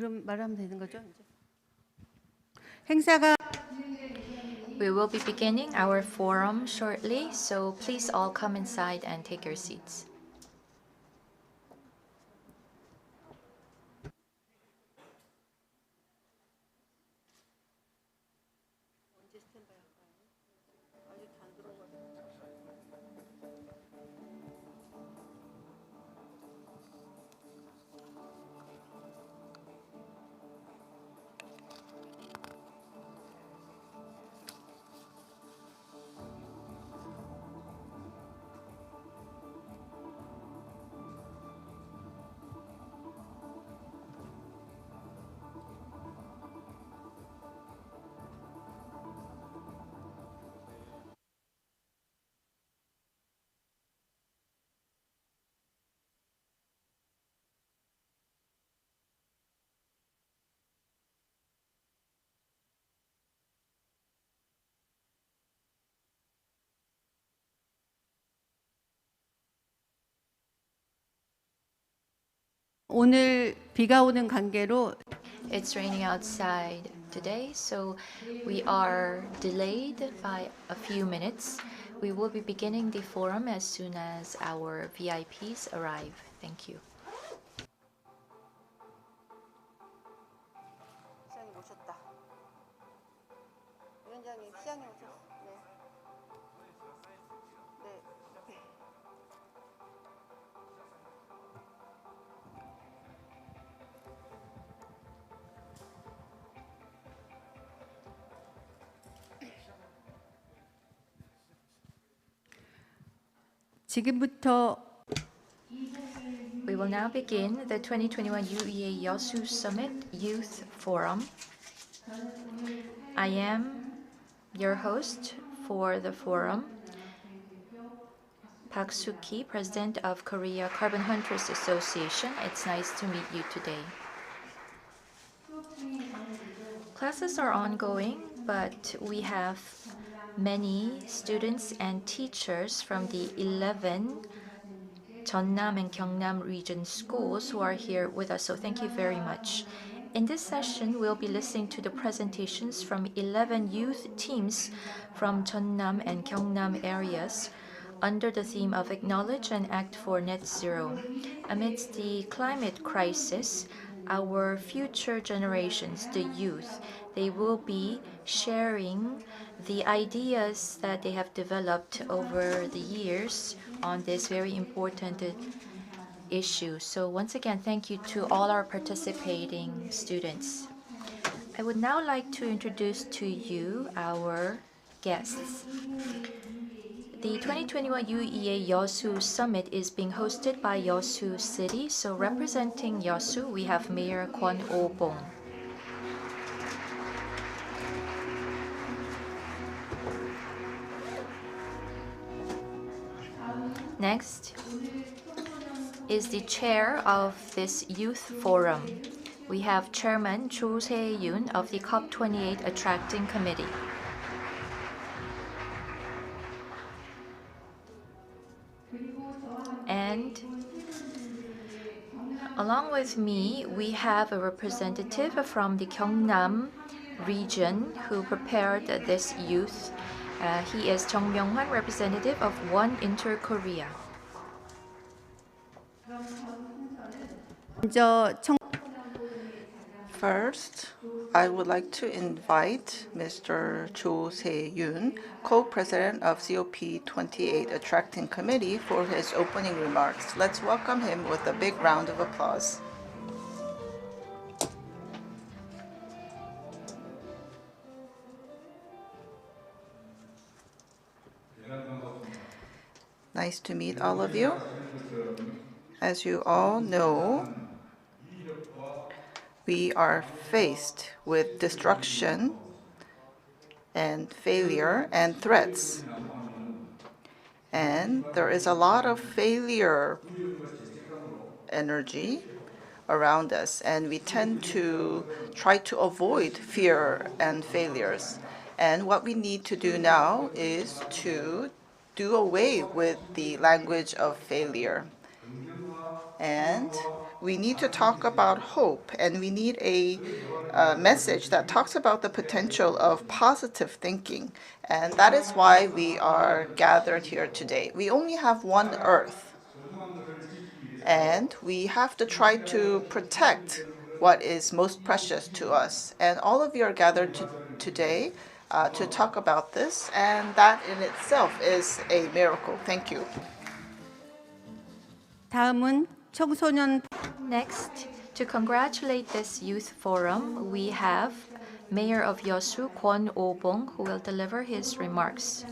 그럼 말하면 되는 거죠? 이제? 행사가 We will be beginning our forum shortly, so please all come inside and take your seats. 오늘 비가 오는 관계로 It's raining outside today, so we are delayed by a few minutes. We will be beginning the forum as soon as our VIPs arrive. Thank you. 시장님 오셨다. 위원장님 시장님 오셨어. 네. 네. 지금부터 We will now begin the 2021 UEA YEOSU Summit Youth Forum. I am your host for the forum, Park Soo-ki, President of Korea Carbon Hunters Association. It's nice to meet you today. Classes are ongoing, but we have many students and teachers from the 11 Jeonnam and Gyeongnam region schools who are here with us, so thank you very much. In this session, we'll be listening to the presentations from 11 youth teams from Jeonnam and Gyeongnam areas under the theme of Acknowledge and Act for Net Zero. Amidst the climate crisis, our future generations, the youth, they will be sharing the ideas that they have developed over the years on this very important issue. So once again, thank you to all our participating students. I would now like to introduce to you our guests. The 2021 UEA YEOSU Summit is being hosted by YEOSU City. So representing YEOSU, we have Mayor Kwon Oh-bong. Next is the chair of this youth forum. We have Chairman Cho Se-yoon of the COP28 Attracting Committee. And along with me, we have a representative from the Gyeongnam region who prepared this youth. He is Jung Myung-hwan, representative of One Inter Korea. First, I would like to invite Mr. Cho Se-yoon, co-president of COP28 Attracting Committee, for his opening remarks. Let's welcome him with a big round of applause. Nice to meet all of you. As you all know, we are faced with destruction and failure and threats. And there is a lot of failure energy around us, and we tend to try to avoid fear and failures. And what we need to do now is to do away with the language of failure. And we need to talk about hope, and we need a message that talks about the potential of positive thinking. And that is why we are gathered here today. We only have one earth, and we have to try to protect what is most precious to us. And all of you are gathered today to talk about this, and that in itself is a miracle. Thank you. 다음은 청소년 Next, to congratulate this youth forum, we have Mayor of Yeosu, Kwon Oh-bong, who will deliver his remarks.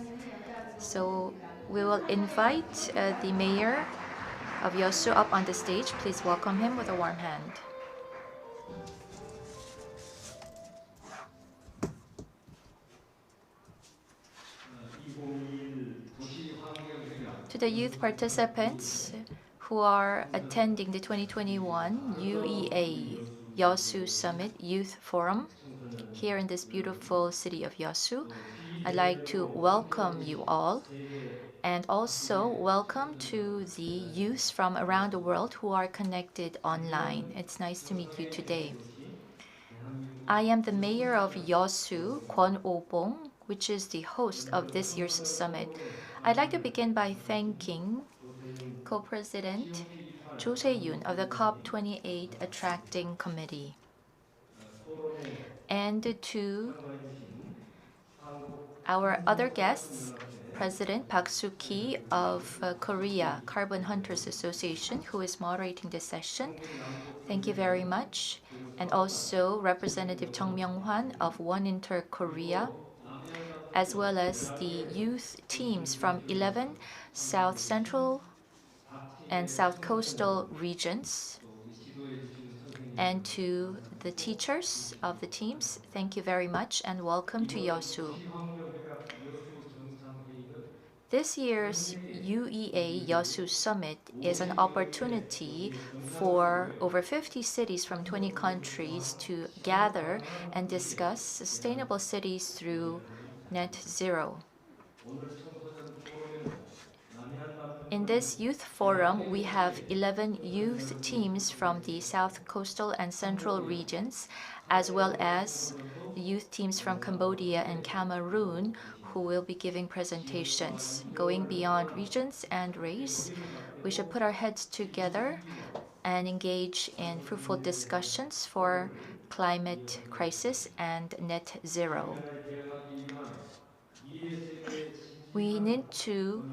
So we will invite the Mayor of Yeosu up on the stage. Please welcome him with a warm hand. To the youth participants who are attending the 2021 UEA YEOSU Summit Youth Forum here in this beautiful city of Yeosu, I'd like to welcome you all, and also welcome to the youths from around the world who are connected online. It's nice to meet you today. I am the mayor of Yeosu, Kwon Oh-bong, which is the host of this year's summit. I'd like to begin by thanking Co-President Cho Se-yoon of the COP28 Attracting Committee, and to our other guests, President Park Soo-ki of Korea Carbon Hunters Association, who is moderating this session. Thank you very much. And also Representative Chung Myung-hwan of One Inter Korea, as well as the youth teams from 11 South Central and South Coastal regions, and to the teachers of the teams, thank you very much and welcome to Yeosu. This year's UEA YEOSU Summit is an opportunity for over 50 cities from 20 countries to gather and discuss sustainable cities through net zero. In this youth forum, we have 11 youth teams from the South Coastal and Central regions, as well as the youth teams from Cambodia and Cameroon, who will be giving presentations. Going beyond regions and race, we should put our heads together and engage in fruitful discussions for climate crisis and net zero. We need to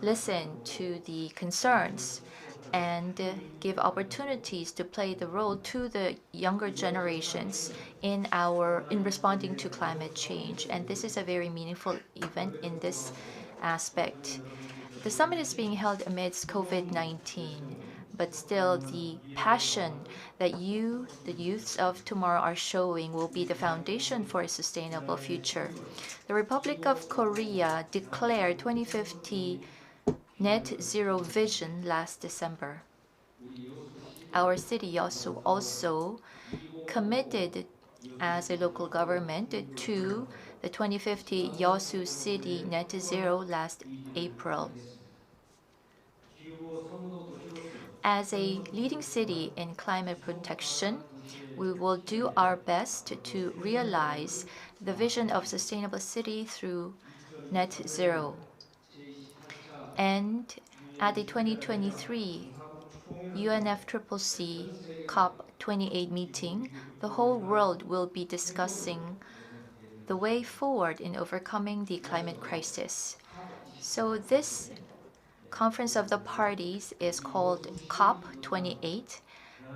listen to the concerns and give opportunities to play the role to the younger generations in responding to climate change. And this is a very meaningful event in this aspect. The summit is being held amidst COVID-19, but still the passion that you, the youths of tomorrow, are showing will be the foundation for a sustainable future. The Republic of Korea declared 2050 net zero vision last December. Our city Yeosu also committed as a local government to the 2050 Yeosu City Net Zero last April. As a leading city in climate protection, we will do our best to realize the vision of sustainable city through net zero. And at the 2023 UNFCCC COP28 meeting, the whole world will be discussing the way forward in overcoming the climate crisis. So this Conference of the Parties is called COP28,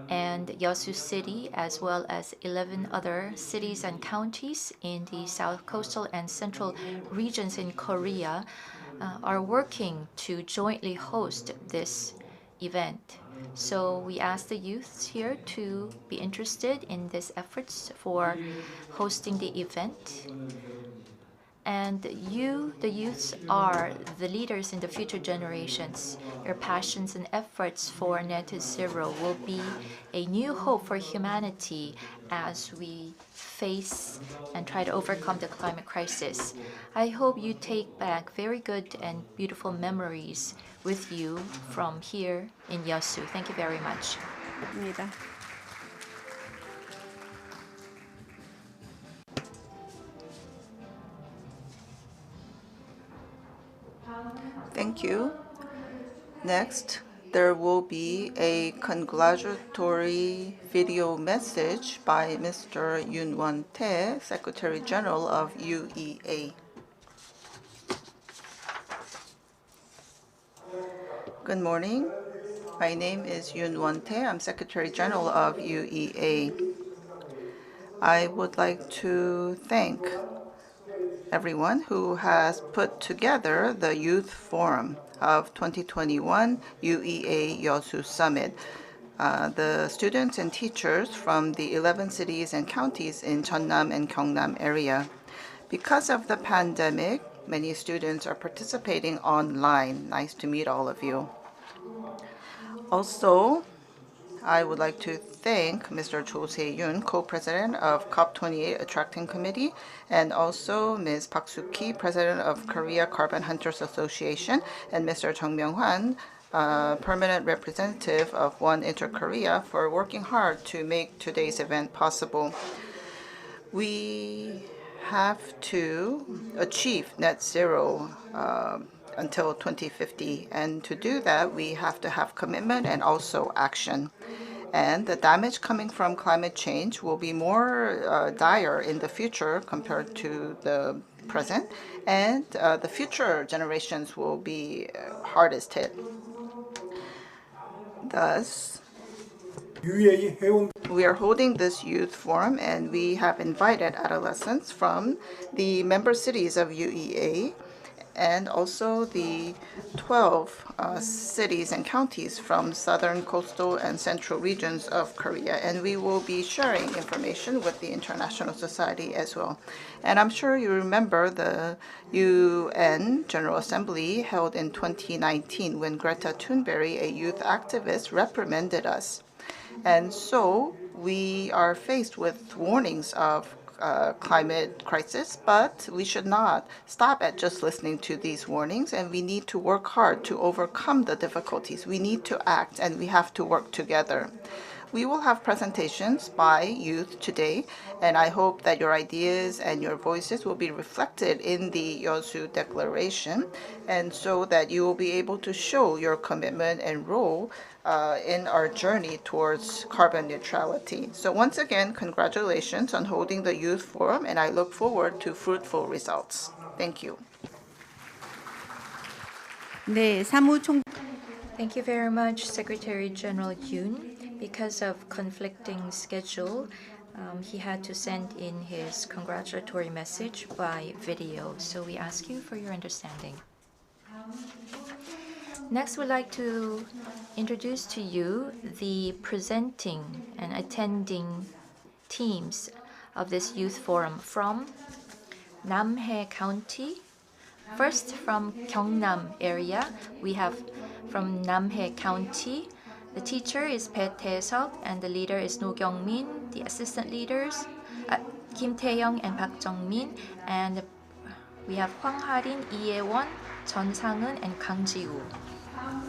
and Yeosu City, as well as 11 other cities and counties in the South Coastal and Central regions in Korea, are working to jointly host this event. So we ask the youths here to be interested in these efforts for hosting the event. And you, the youths, are the leaders in the future generations. Your passions and efforts for net zero will be a new hope for humanity as we face and try to overcome the climate crisis. I hope you take back very good and beautiful memories with you from here in YEOSU. Thank you very much. 입니다. Thank you. Next, there will be a congratulatory video message by Mr. Yoon Won-tae, Secretary General of UEA. Good morning. My name is Yoon Won-tae. I'm Secretary General of UEA. I would like to thank everyone who has put together the Youth Forum of 2021 UEA YEOSU Summit. The students and teachers from the 11 cities and counties in Jeonnam and Gyeongnam area. Because of the pandemic, many students are participating online. Nice to meet all of you. Also, I would like to thank Mr. Cho Se-yoon, co-president of COP28 Attracting Committee, and also Ms. Park Soo-ki, president of Korea Carbon Hunters Association, and Mr. Chung Myung-hwan, permanent representative of One Inter-Korea, for working hard to make today's event possible. We have to achieve net zero until 2050, and to do that, we have to have commitment and also action. And the damage coming from climate change will be more dire in the future compared to the present, and the future generations will be hardest hit. Thus, we are holding this youth forum, and we have invited adolescents from the member cities of UEA and also the 12 cities and counties from southern, coastal, and central regions of Korea. And we will be sharing information with the international society as well. And I'm sure you remember the UN General Assembly held in 2019 when Greta Thunberg, a youth activist, reprimanded us. And so we are faced with warnings of climate crisis, but we should not stop at just listening to these warnings, and we need to work hard to overcome the difficulties. We need to act, and we have to work together. We will have presentations by youth today, and I hope that your ideas and your voices will be reflected in the YEOSU Declaration, and so that you will be able to show your commitment and role in our journey towards carbon neutrality. So once again, congratulations on holding the Youth Forum, and I look forward to fruitful results. Thank you. 네, 사무총 Thank you very much, Secretary General Yoon. Because of conflicting schedule, he had to send in his congratulatory message by video, so we ask you for your understanding. Next, we'd like to introduce to you the presenting and attending teams of this youth forum from Namhae County. First, from Gyeongnam area, we have from Namhae County. The teacher is Bae Tae-seok and the leader is No Kyung-min. The assistant leaders, Kim Tae-young and Park Jung-min. And we have Hwang Ha-rin, Lee Ye-won, Jeon Sang-eun, and Kang Ji-woo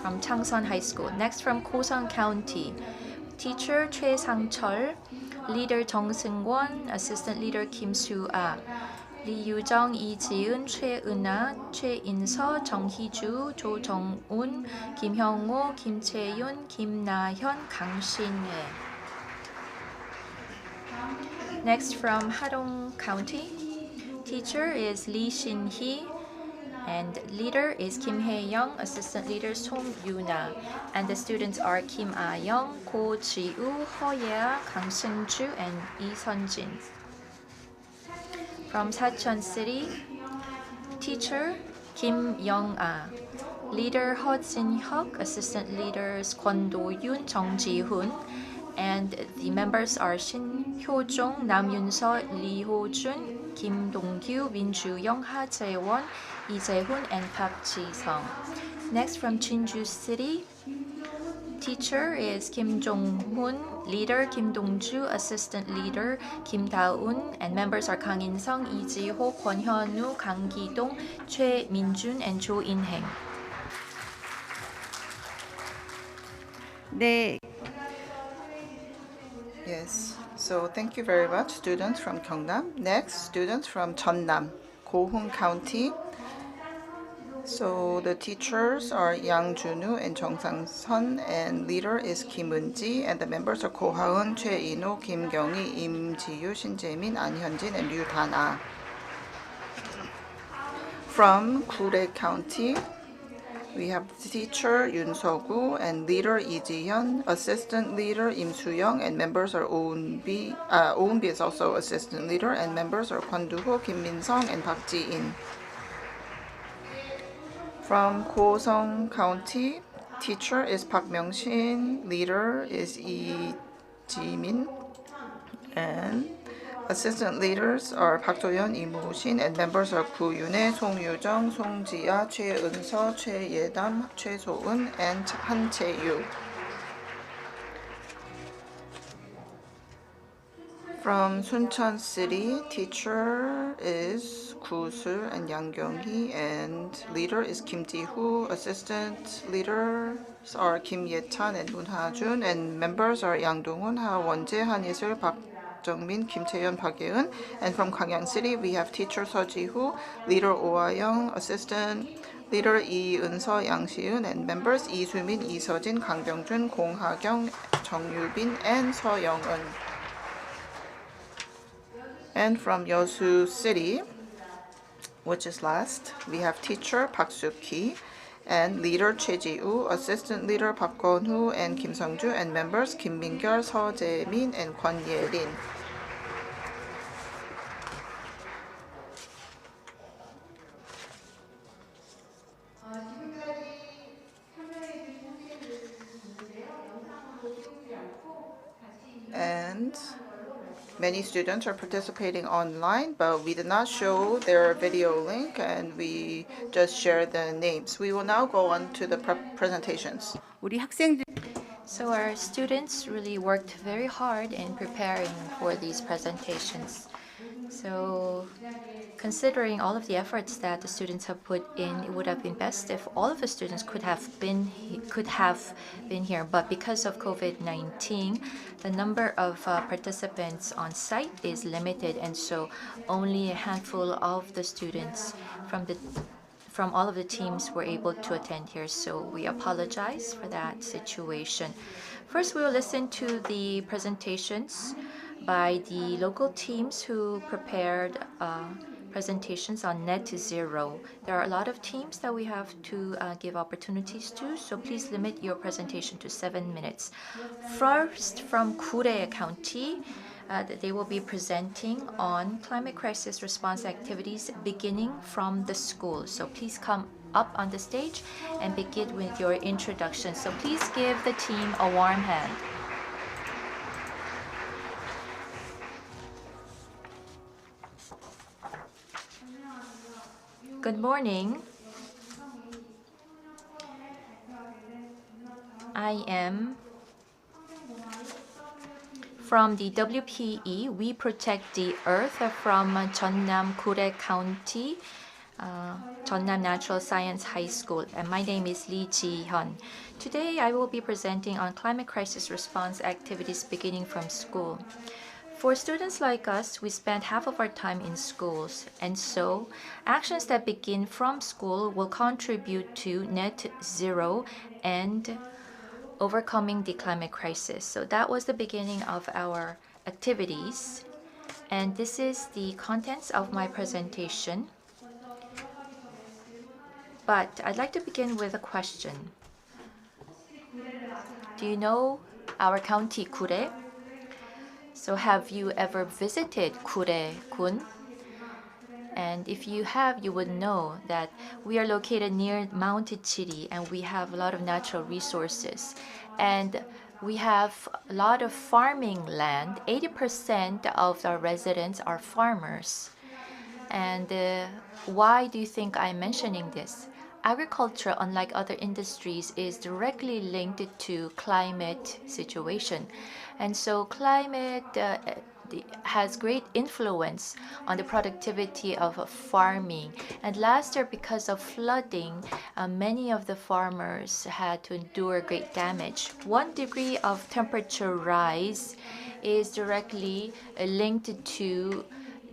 from Changsan High School. Next, from Kosan County, teacher Choi Sang-chol, leader Jung Seung-won, assistant leader Kim Soo-ah. Lee Yu-jung, Lee Ji-eun, Choi Eun-ah, Choi In-seo, Jung Hee-ju, Jo Jung-un, Kim Hyung-woo, Kim Chae-yoon, Kim Na-hyun, Kang Shin-hye. Next, from Hadong County, teacher is Lee Shin-hee, and leader is Kim Hae-young, assistant leader Song Yu-na, and the students are Kim Ah-young, Ko Ji-woo, Ho Ye-ah, Kang Seung-ju, and Lee Sun-jin. From Sacheon City, teacher Kim Young-ah, leader Ho Jin-hyuk, assistant leaders Kwon Do-yoon, Jung Ji-hoon, and the members are Shin Hyo-jung, Nam Yun-seo, Lee Ho-jun, 김동규, 민주영, 하재원, 이재훈, and Park Ji-sung. Next from Jinju City, teacher is Kim Jong-hoon, leader Kim Dong-ju, assistant leader Kim Da-un, and members are Kang In-sung, Lee Ji-ho, Kwon Hyun-woo, Kang Ki-dong, Choi Min-jun, and Jo In-heng. 네, Yes. So thank you very much, students from Gyeongnam. Next, students from Jeonnam, Go-hun County. So the teachers are Yang Junwoo and Jung Sang-sun, and leader is Kim Eun-ji, and the members are Ko Ha-eun, Choi In-ho, Kim Kyung-hee, Im Ji-yu, Shin Jae-min, An Hyun-jin, and Ryu Dan-ah. From Gure County, we have teacher Yoon So-gu and leader Lee Ji-hyun, assistant leader Im Soo-young, and members are Oh Eun-bi is also assistant leader, and members are Kwon Do-ho, Kim Min-sung, and Park Ji-in. From Gosong County, teacher is Park Myung-shin, leader is Lee Ji-min, and assistant leaders are Park Jo-yeon, Lee Moo-shin, and members are Gu Yoon-hae, Song Yoo-jung, Song Ji-ah, Choi Eun-seo, Choi Ye-dam, Choi So-eun, and Han Chae-yu. From Suncheon City, teacher is Gu Sul and Yang Kyung-hee, and leader is Kim Ji-hoo. Assistant leaders are Kim Ye-chan and Moon Ha-jun, and members are Yang Dong-hoon, Ha Won-jae, Han Is-ul, Park Jung-min, Kim Chae-yeon, Park Ye-eun. And from Gwangyang City, we have teacher Seo Ji-hoo, leader Oh Ah-young, assistant leader Lee Eun-seo, Yang Si-eun, and members Lee Soo-min, Lee Seo-jin, Kang Byung-jun, Gong Ha-kyung, Jung Yu-bin, and Seo Young-eun. And from Yeosu City, which is last, we have teacher Park Soo-ki and leader Choi Ji-woo, assistant leader Park Kwon-hoo and Kim Sung-ju, and members Kim Min-kyul, Seo Jae-min, and Kwon Ye-rin. And many students are participating online, but we did not show their video link, and we just share the names. We will now go on to the presentations. 우리 학생들 So our students really worked very hard in preparing for these presentations. So considering all of the efforts that the students have put in, it would have been best if all of the students could have been here. But because of COVID-19, the number of participants on site is limited, and so only a handful of the students from all of the teams were able to attend here. So we apologize for that situation. First, we will listen to the presentations by the local teams who prepared presentations on net zero. There are a lot of teams that we have to give opportunities to, so please limit your presentation to 7 minutes. First, from Gure County, they will be presenting on climate crisis response activities beginning from the school. So please come up on the stage and begin with your introduction. So please give the team a warm hand. Good morning. I am from the WPE, We Protect the Earth, from Jeonnam Gure County, Jeonnam Natural Science High School, and my name is Lee Ji-hyun. Today I will be presenting on climate crisis response activities beginning from school. For students like us, we spend half of our time in schools, and so actions that begin from school will contribute to net zero and overcoming the climate crisis. So that was the beginning of our activities, and this is the contents of my presentation. But I'd like to begin with a question. Do you know our county, Gure? So have you ever visited Gure-gun? And if you have, you would know that we are located near Mount Chiri, and we have a lot of natural resources. And we have a lot of farming land. 80% of our residents are farmers. And why do you think I'm mentioning this? Agriculture, unlike other industries, is directly linked to climate situation. And so climate has great influence on the productivity of farming. And last year, because of flooding, many of the farmers had to endure great damage. 1 degree of temperature rise is directly linked to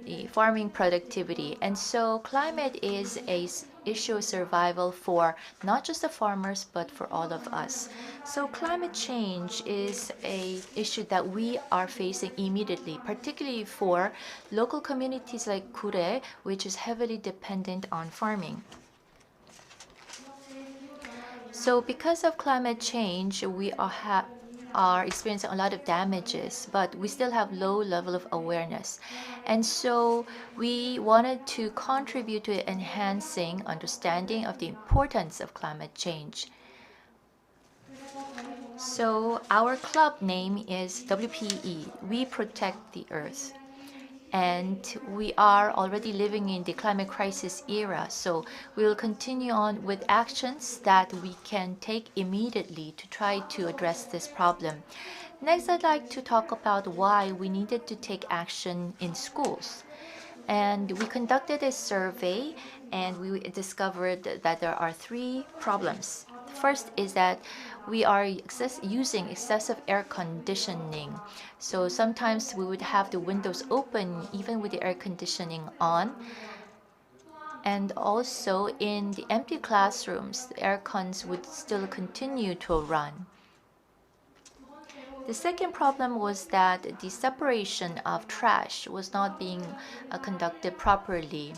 the farming productivity. And so climate is a issue of survival for not just the farmers but for all of us. So climate change is a issue that we are facing immediately, particularly for local communities like Kure, which is heavily dependent on farming. So because of climate change, we are experiencing a lot of damages, but we still have low level of awareness. And so we wanted to contribute to enhancing understanding of the importance of climate change. So our club name is WPE, We Protect the Earth. And we are already living in the climate crisis era, so we will continue on with actions that we can take immediately to try to address this problem. Next, I'd like to talk about why we needed to take action in schools. And we conducted a survey and we discovered that there are 3 problems. The first is that we are using excessive air conditioning. So sometimes we would have the windows open even with the air conditioning on. And also in the empty classrooms, the air cons would still continue to run. The second problem was that the separation of trash was not being conducted properly.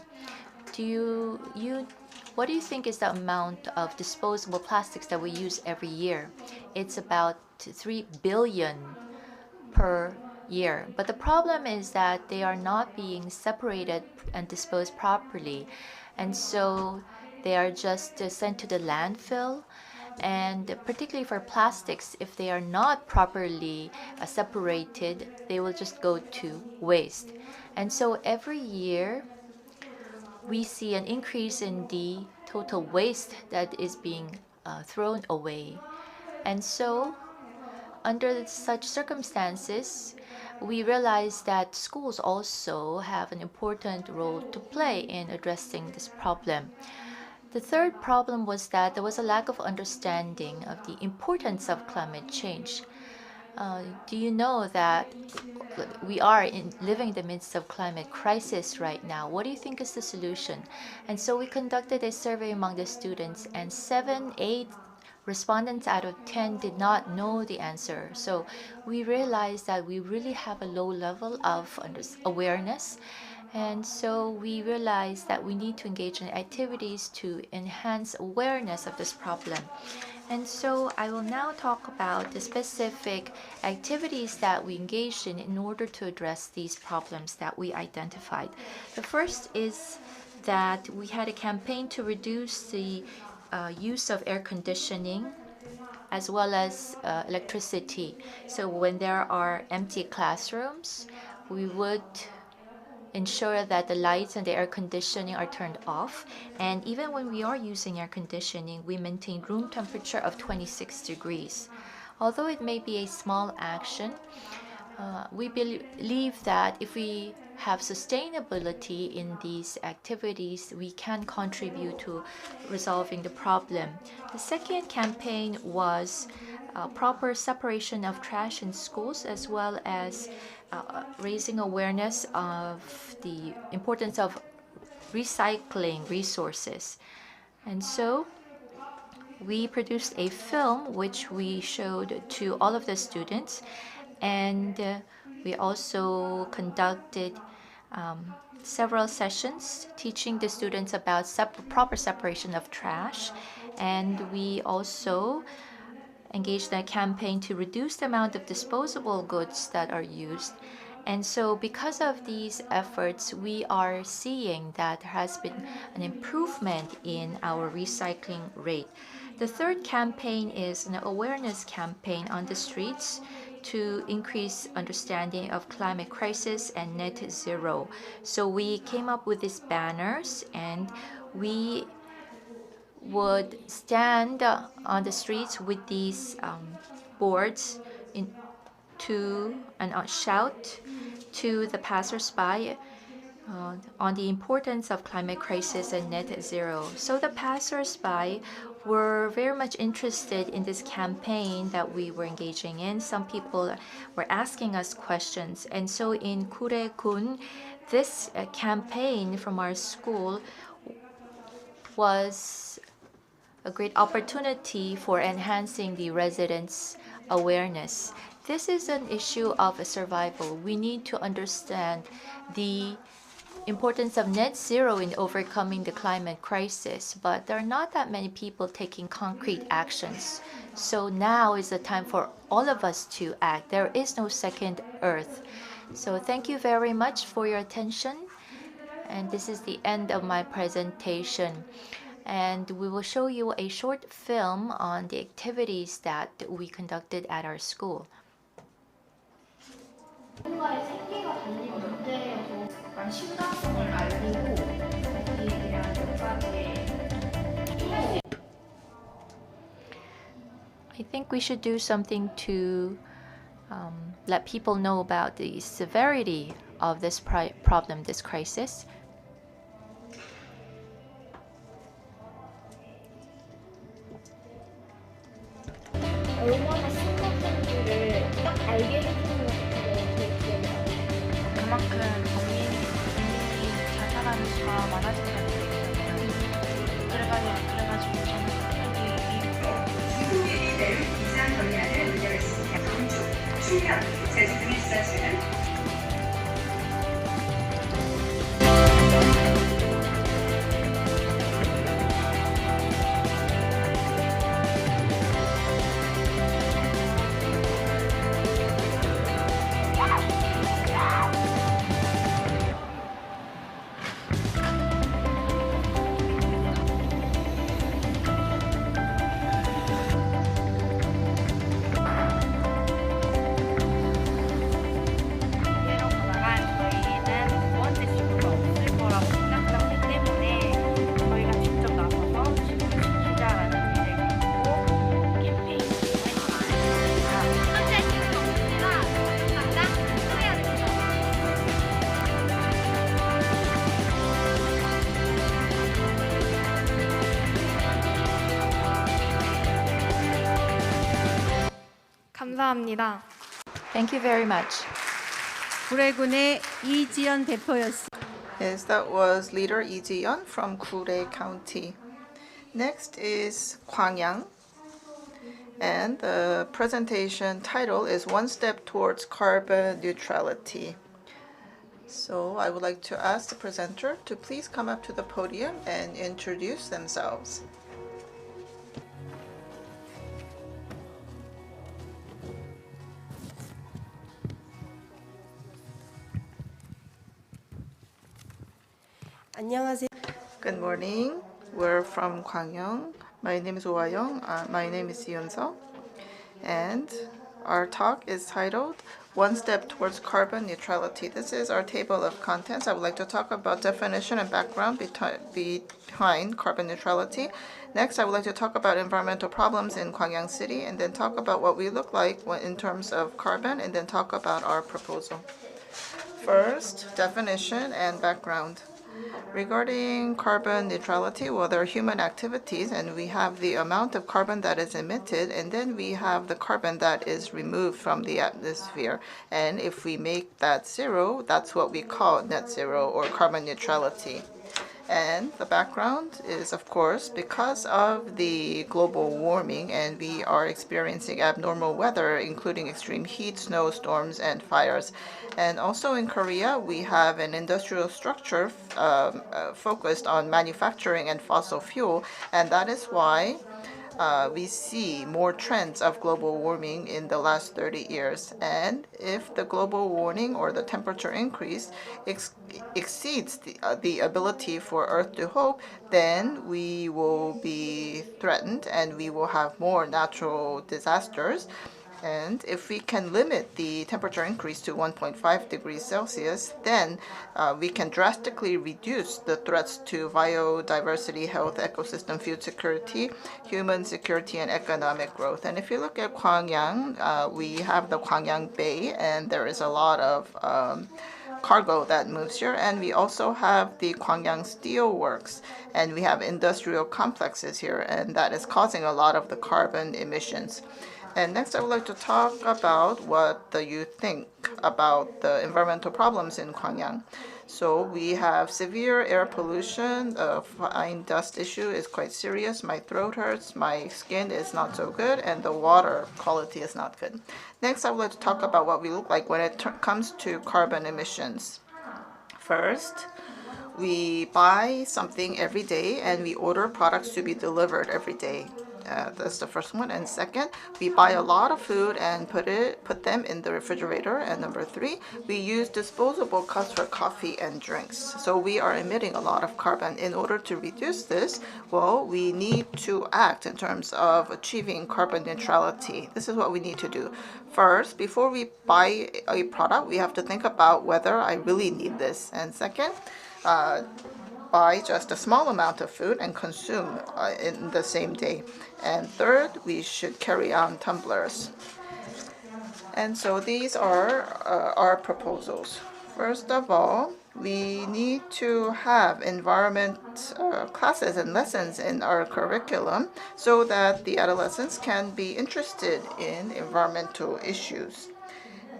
What do you think is the amount of disposable plastics that we use every year? It's about 3 billion per year. But the problem is that they are not being separated and disposed properly. And so they are just sent to the landfill. And particularly for plastics, if they are not properly separated, they will just go to waste. And so every year, we see an increase in the total waste that is being thrown away. And so, under such circumstances, we realize that schools also have an important role to play in addressing this problem. The third problem was that there was a lack of understanding of the importance of climate change. Do you know that we are living in the midst of climate crisis right now? What do you think is the solution? And so we conducted a survey among the students, and 8 respondents out of 10 did not know the answer. So we realized that we really have a low level of awareness. And so we realized that we need to engage in activities to enhance awareness of this problem. And so I will now talk about the specific activities that we engaged in order to address these problems that we identified. The first is that we had a campaign to reduce the use of air conditioning as well as electricity. So when there are empty classrooms, we would ensure that the lights and the air conditioning are turned off. And even when we are using air conditioning, we maintain room temperature of 26 degrees. Although it may be a small action, we believe that if we have sustainability in these activities, we can contribute to resolving the problem. The second campaign was proper separation of trash in schools, as well as raising awareness of the importance of recycling resources. And so we produced a film which we showed to all of the students, and we also conducted several sessions teaching the students about proper separation of trash, and we also engaged in a campaign to reduce the amount of disposable goods that are used. And so because of these efforts, we are seeing that there has been an improvement in our recycling rate. The third campaign is an awareness campaign on the streets to increase understanding of climate crisis and net zero. So we came up with these banners, and we would stand on the streets with these boards and shout to the passersby on the importance of climate crisis and net zero. So the passersby were very much interested in this campaign that we were engaging in. Some people were asking us questions. And so in Kure-gun, this campaign from our school was a great opportunity for enhancing the residents' awareness. This is an issue of survival. We need to understand the importance of net zero in overcoming the climate crisis, but there are not that many people taking concrete actions. So now is the time for all of us to act. There is no second Earth. So thank you very much for your attention. And this is the end of my presentation. And we will show you a short film on the activities that we conducted at our school. I think we should do something to let people know about the severity of this problem, this crisis. 얼마나 심각한지를 딱 알게 해주는 것 같아요. 그만큼 국민이 자살하는 수가 많아진다는 얘기잖아요. 그래가지고 저는 미국의 미래를 비상 건의하는 문제가 있습니다. 경주, 충남, 제주 등의 지자체는 감사합니다. Thank you very much. 구례군의 이지연 대표였습니다. Yes, that was leader Lee Ji-yeon from Kure County. Next is Gwangyang, and the presentation title is One Step Towards Carbon Neutrality. So I would like to ask the presenter to please come up to the podium and introduce themselves. 안녕하세요. Good morning. We're from Gwangyang. My name is Oayong. My name is Yoon-seo. And our talk is titled One Step Towards Carbon Neutrality. This is our table of contents. I would like to talk about definition and background behind carbon neutrality. Next, I would like to talk about environmental problems in Gwangyang City, and then talk about what we look like in terms of carbon, and then talk about our proposal. First, definition and background. Regarding carbon neutrality, well, there are human activities, and we have the amount of carbon that is emitted, and then we have the carbon that is removed from the atmosphere. And if we make that zero, that's what we call net zero or carbon neutrality. And the background is, of course, because of the global warming, and we are experiencing abnormal weather, including extreme heat, snowstorms, and fires. And also in Korea, we have an industrial structure focused on manufacturing and fossil fuel, and that is why we see more trends of global warming in the last 30 years. And if the global warming or the temperature increase exceeds the ability for Earth to cope, then we will be threatened and we will have more natural disasters. And if we can limit the temperature increase to 1.5 degrees Celsius, then we can drastically reduce the threats to biodiversity, health, ecosystem, food security, human security, and economic growth. And if you look at Gwangyang, we have the Gwangyang Bay, and there is a lot of cargo that moves here. And we also have the Gwangyang Steel Works, and we have industrial complexes here, and that is causing a lot of the carbon emissions. And next, I would like to talk about what the youth think about the environmental problems in Gwangyang. So we have severe air pollution. Fine dust issue is quite serious. My throat hurts, my skin is not so good, and the water quality is not good. Next, I would like to talk about what we look like when it comes to carbon emissions. First, we buy something every day and we order products to be delivered every day. That's the first one. And second, we buy a lot of food and put them in the refrigerator. And number three, we use disposable cups for coffee and drinks. So we are emitting a lot of carbon. In order to reduce this, well, we need to act in terms of achieving carbon neutrality. This is what we need to do. First, before we buy a product, we have to think about whether I really need this. And second, buy just a small amount of food and consume in the same day. And third, we should carry on tumblers. And so these are our proposals. First of all, we need to have environment classes and lessons in our curriculum so that the adolescents can be interested in environmental issues.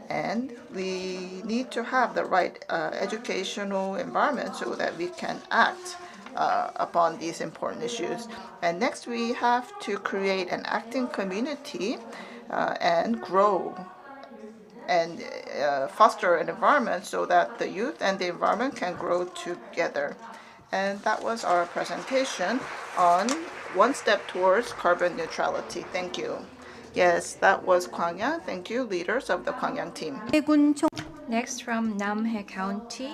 And we need to have the right educational environment so that we can act upon these important issues. And next, we have to create an acting community and grow and foster an environment so that the youth and the environment can grow together. And that was our presentation on one step towards carbon neutrality. Thank you. Yes, that was Gwangyang. Thank you, leaders of the Gwangyang team. 해군 총 Next, from Namhae County,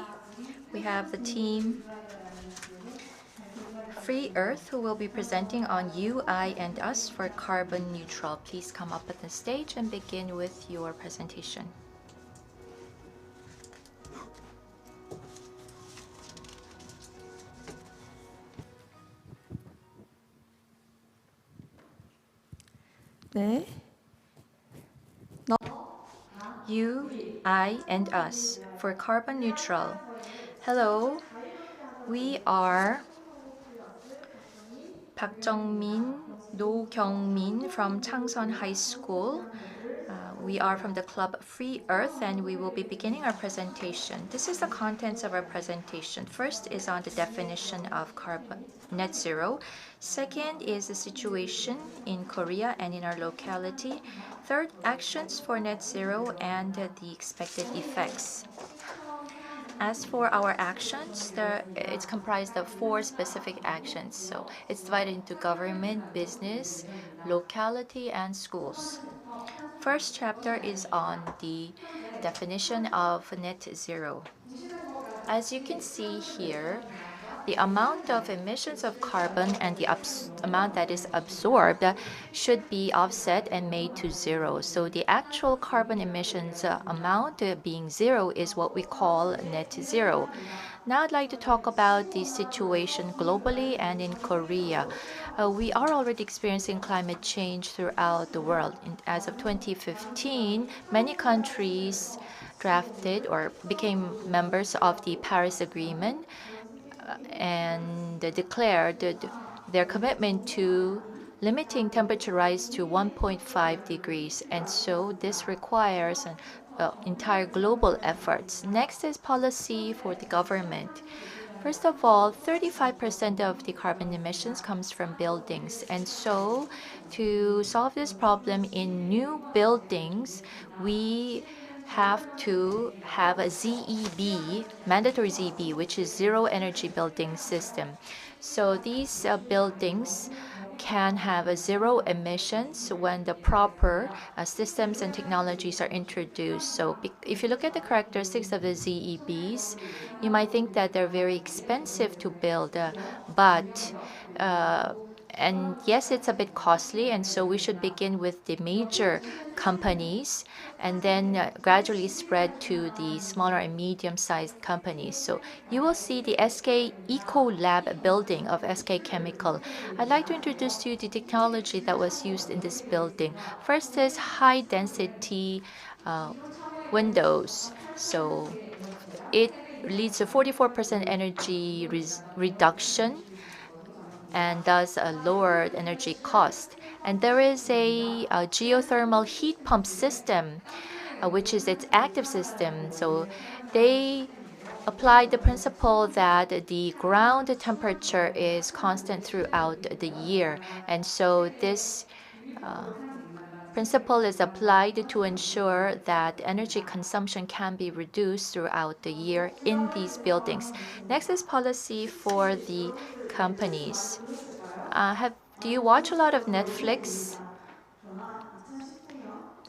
we have the team Free Earth, who will be presenting on You, I, and Us for carbon neutral. Please come up at the stage and begin with your presentation. 네. You, I, and Us for carbon neutral. Hello, we are Park Jung-min, No Kyung-min from Changsun High School. We are from the club Free Earth, and we will be beginning our presentation. This is the contents of our presentation. First is on the definition of carbon net zero. Second is the situation in Korea and in our locality. Third, actions for net zero and the expected effects. As for our actions, it's comprised of 4 specific actions. So it's divided into government, business, locality, and schools. First chapter is on the definition of net zero. As you can see here, the amount of emissions of carbon and the amount that is absorbed should be offset and made to zero. So the actual carbon emissions amount being zero is what we call net zero. Now I'd like to talk about the situation globally and in Korea. We are already experiencing climate change throughout the world. As of 2015, many countries drafted or became members of the Paris Agreement and declared their commitment to limiting temperature rise to 1.5 degrees. And so this requires entire global efforts. Next is policy for the government. First of all, 35% of the carbon emissions comes from buildings. And so to solve this problem in new buildings, we have to have a ZEB, mandatory ZEB, which is zero energy building system. So these buildings can have a zero emissions when the proper systems and technologies are introduced. So if you look at the characteristics of the ZEBs, you might think that they're very expensive to build, And yes, it's a bit costly, and so we should begin with the major companies and then gradually spread to the smaller and medium-sized companies. So you will see the SK Eco Lab building of SK Chemical. I'd like to introduce to you the technology that was used in this building. First is high density windows. So it leads to 44% energy reduction and thus a lowered energy cost. And there is a geothermal heat pump system, which is its active system. So they apply the principle that the ground temperature is constant throughout the year. And so this principle is applied to ensure that energy consumption can be reduced throughout the year in these buildings. Next is policy for the companies. Do you watch a lot of Netflix?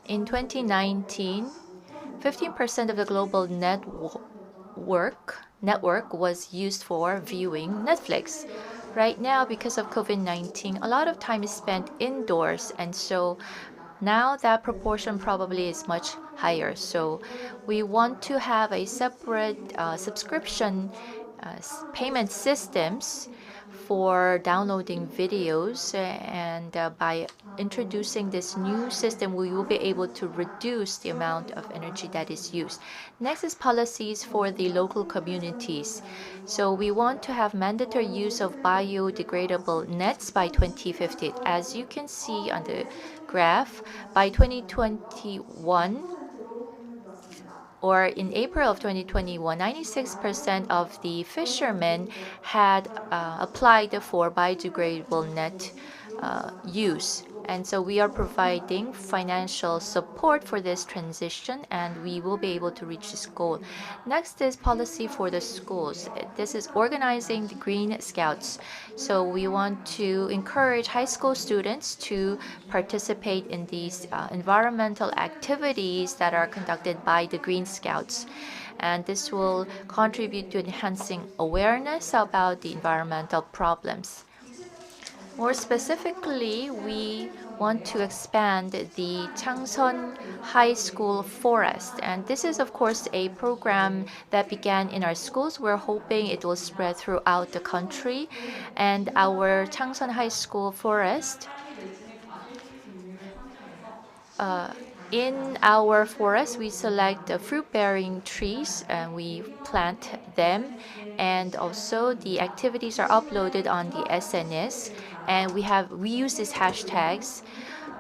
In 2019, 15% of the global network was used for viewing Netflix. Right now, because of COVID-19, a lot of time is spent indoors, and so now that proportion probably is much higher. So we want to have a separate subscription payment systems for downloading videos, and by introducing this new system, we will be able to reduce the amount of energy that is used. Next is policies for the local communities. So we want to have mandatory use of biodegradable nets by 2050. As you can see on the graph, by 2021, or in April of 2021, 96% of the fishermen had applied for biodegradable net use. And so we are providing financial support for this transition, and we will be able to reach this goal. Next is policy for the schools. This is organizing the Green Scouts. So we want to encourage high school students to participate in these environmental activities that are conducted by the Green Scouts. And this will contribute to enhancing awareness about the environmental problems. More specifically, we want to expand the Changseon High School Forest. And this is, of course, a program that began in our schools. We're hoping it will spread throughout the country. And our Changseon High School Forest, in our forest, we select fruit-bearing trees and we plant them. And also the activities are uploaded on the SNS. And we use these hashtags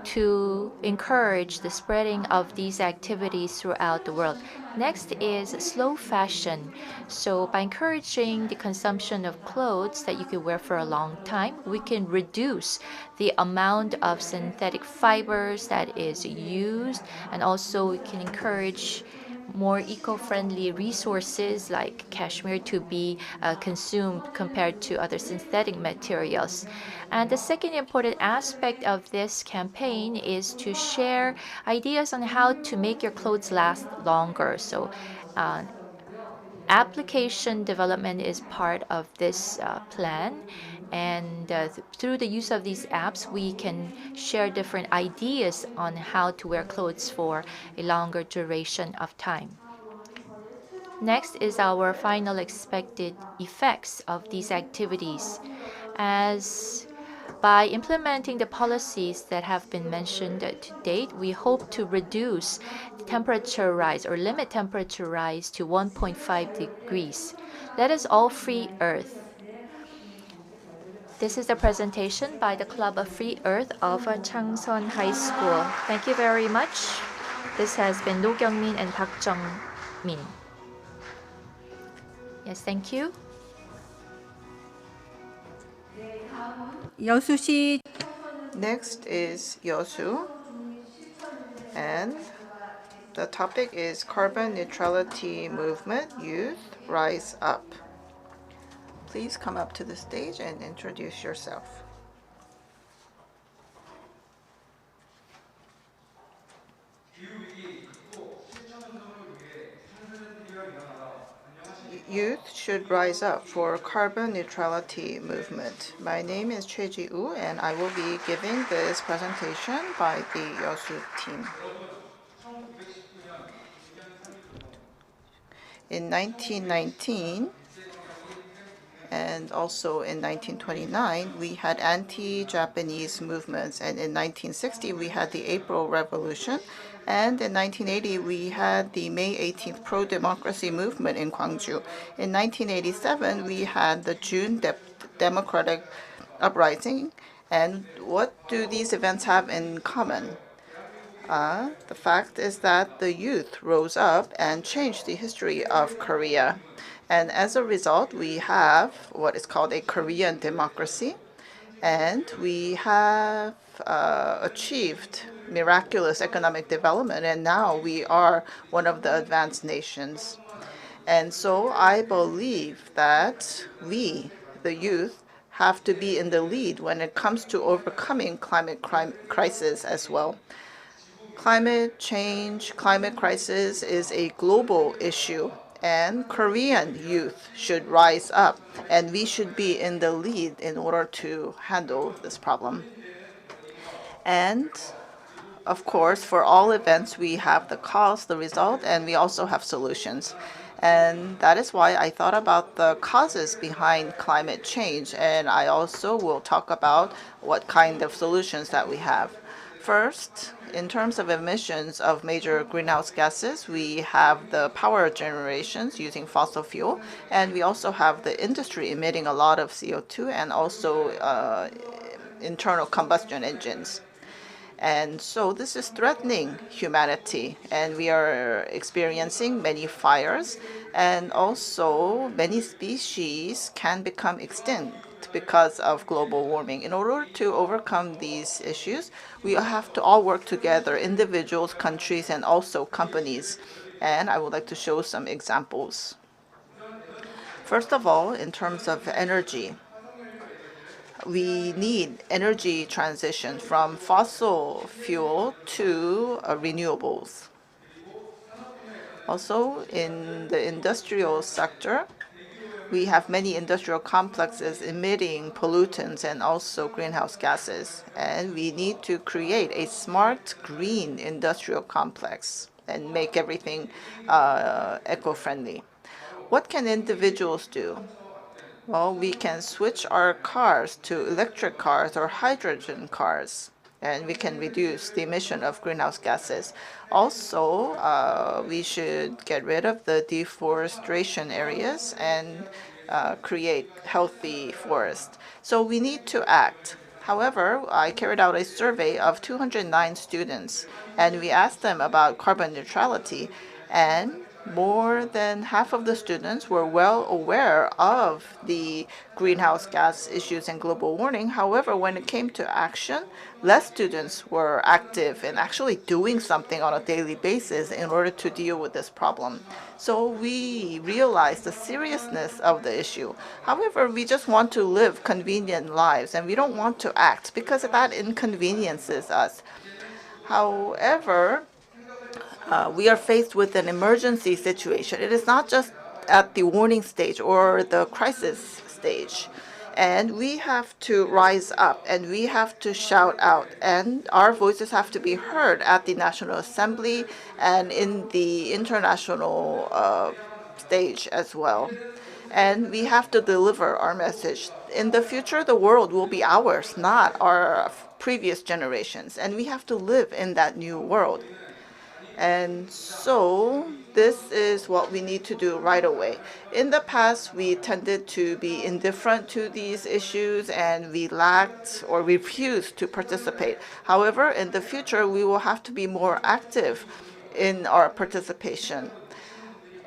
to encourage the spreading of these activities throughout the world. Next is slow fashion. So by encouraging the consumption of clothes that you can wear for a long time, we can reduce the amount of synthetic fibers that is used, and also we can encourage more eco-friendly resources like cashmere to be consumed compared to other synthetic materials. And the second important aspect of this campaign is to share ideas on how to make your clothes last longer. So application development is part of this plan. And through the use of these apps, we can share different ideas on how to wear clothes for a longer duration of time. Next is our final expected effects of these activities. As by implementing the policies that have been mentioned to date, we hope to reduce temperature rise or limit temperature rise to 1.5 degrees. Let us all free Earth. This is the presentation by the Club of Free Earth of Changseon High School. Thank you very much. This has been Do Kyung-min and Park Jung-min. Yes, thank you. 여수시 Next is YEOSU, and the topic is Carbon Neutrality Movement Youth Rise Up. Please come up to the stage and introduce yourself. Youth should rise up for carbon neutrality movement. My name is Choi Ji-woo, and I will be giving this presentation by the YEOSU team. In 1919 and also in 1929, we had anti-Japanese movements, and in 1960 we had the April Revolution, and in 1980 we had the May 18th pro-democracy movement in Gwangju. In 1987 we had the June Democratic Uprising. And what do these events have in common? The fact is that the youth rose up and changed the history of Korea. And as a result, we have what is called a Korean democracy. And we have achieved miraculous economic development. And now we are one of the advanced nations. And so I believe that we, the youth, have to be in the lead when it comes to overcoming climate crisis as well. Climate change, climate crisis is a global issue, and Korean youth should rise up, and we should be in the lead in order to handle this problem. And of course, for all events, we have the cause, the result, and we also have solutions. And that is why I thought about the causes behind climate change, and I also will talk about what kind of solutions that we have. First, in terms of emissions of major greenhouse gases, we have the power generations using fossil fuel, and we also have the industry emitting a lot of CO2 and also internal combustion engines. And so this is threatening humanity, and we are experiencing many fires, and also many species can become extinct because of global warming. In order to overcome these issues, we have to all work together, individuals, countries, and also companies. And I would like to show some examples. First of all, in terms of energy, we need energy transition from fossil fuel to renewables. Also, in the industrial sector, we have many industrial complexes emitting pollutants and also greenhouse gases. And we need to create a smart green industrial complex and make everything eco-friendly. What can individuals do? Well, we can switch our cars to electric cars or hydrogen cars, and we can reduce the emission of greenhouse gases. Also, we should get rid of the deforestation areas and create healthy forests. So we need to act. However, I carried out a survey of 209 students, and we asked them about carbon neutrality, and more than half of the students were well aware of the greenhouse gas issues and global warming. However, when it came to action, less students were active in actually doing something on a daily basis in order to deal with this problem. So we realized the seriousness of the issue. However, we just want to live convenient lives, and we don't want to act because that inconveniences us. However, we are faced with an emergency situation. It is not just at the warning stage or the crisis stage. And we have to rise up and we have to shout out, and our voices have to be heard at the National Assembly and in the international stage as well. And we have to deliver our message. In the future, the world will be ours, not our previous generations. And we have to live in that new world. And so this is what we need to do right away. In the past, we tended to be indifferent to these issues, and we lacked or refused to participate. However, in the future, we will have to be more active in our participation.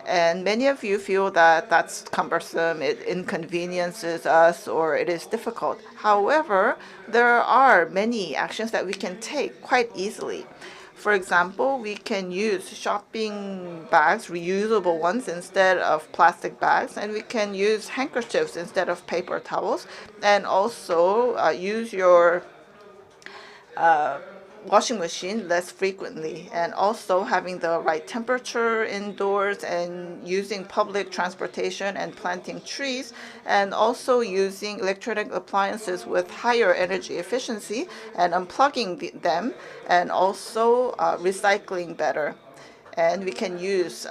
And many of you feel that that's cumbersome, it inconveniences us, or it is difficult. However, there are many actions that we can take quite easily. For example, we can use shopping bags, reusable ones, instead of plastic bags, and we can use handkerchiefs instead of paper towels, and also use your washing machine less frequently, and also having the right temperature indoors and using public transportation and planting trees, and also using electronic appliances with higher energy efficiency and unplugging them, and also recycling better. And we can use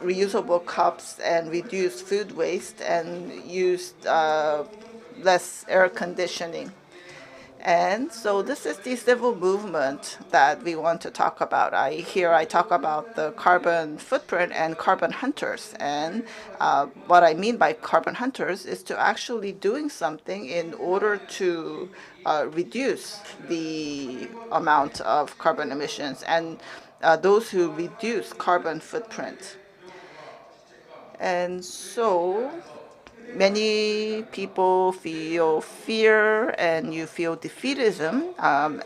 reusable cups and reduce food waste and use less air conditioning. And so this is the civil movement that we want to talk about. I talk about the carbon footprint and carbon hunters. And what I mean by carbon hunters is to actually doing something in order to reduce the amount of carbon emissions, and those who reduce carbon footprint. And so many people feel fear and you feel defeatism,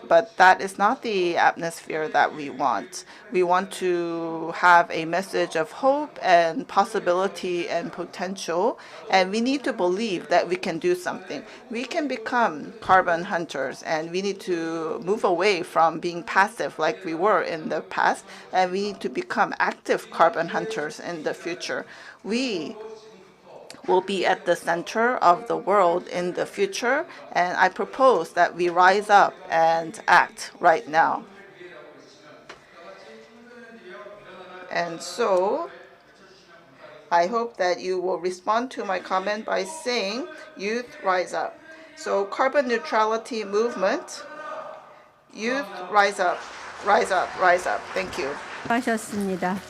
but that is not the atmosphere that we want. We want to have a message of hope and possibility and potential, and we need to believe that we can do something. We can become carbon hunters, and we need to move away from being passive like we were in the past, and we need to become active carbon hunters in the future. We will be at the center of the world in the future, and I propose that we rise up and act right now. And so I hope that you will respond to my comment by saying, youth rise up. So carbon neutrality movement, youth rise up, rise up, rise up. Thank you. 하셨습니다.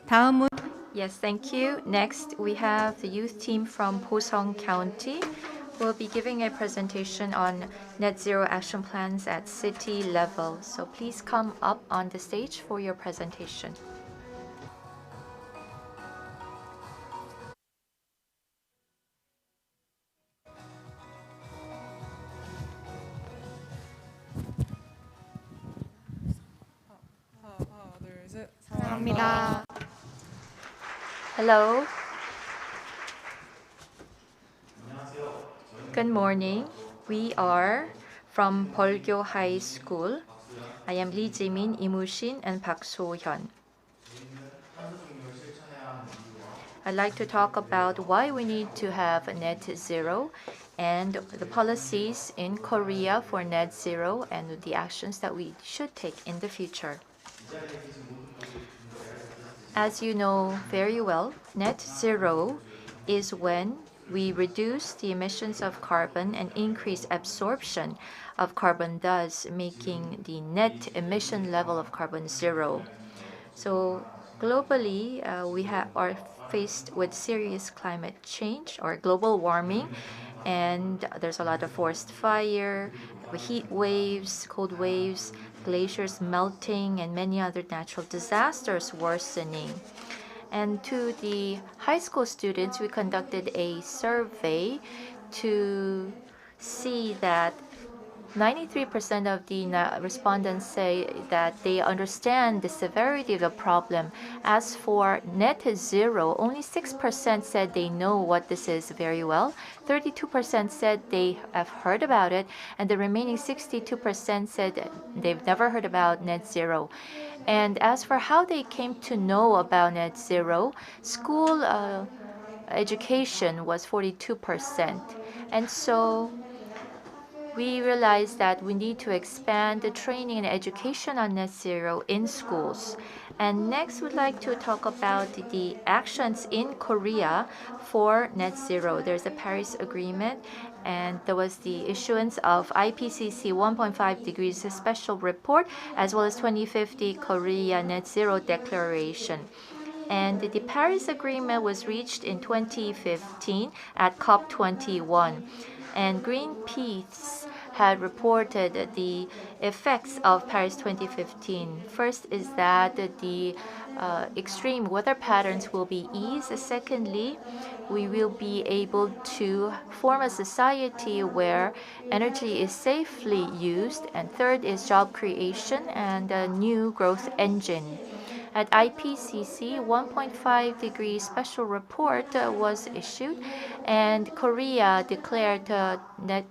다음은 Yes, thank you. Next, we have the youth team from Poseong County who will be giving a presentation on net zero action plans at city level. So please come up on the stage for your presentation. 감사합니다. Hello. Good morning. We are from Bulgyo High School. I am Lee Jimin, Imushin, and Park So-hyun. I'd like to talk about why we need to have net zero and the policies in Korea for net zero and the actions that we should take in the future. As you know very well, net zero is when we reduce the emissions of carbon and increase absorption of carbon, thus making the net emission level of carbon zero. So globally, we are faced with serious climate change or global warming, and there's a lot of forest fire, heat waves, cold waves, glaciers melting, and many other natural disasters worsening. And to the high school students, we conducted a survey to see that 93% of the respondents say that they understand the severity of the problem. As for net zero, only 6% said they know what this is very well. 32% said they have heard about it, and the remaining 62% said they've never heard about net zero. And as for how they came to know about net zero, school education was 42%. And so we realized that we need to expand the training and education on net zero in schools. And next, we'd like to talk about the actions in Korea for net zero. There's a Paris Agreement, and there was the issuance of IPCC 1.5 degrees special report, as well as 2050 Korea Net Zero Declaration. And the Paris Agreement was reached in 2015 at COP21. And Greenpeace had reported the effects of Paris 2015. First is that the extreme weather patterns will be eased. Secondly, we will be able to form a society where energy is safely used. And third is job creation and a new growth engine. At IPCC, 1.5 degree special report was issued, and Korea declared net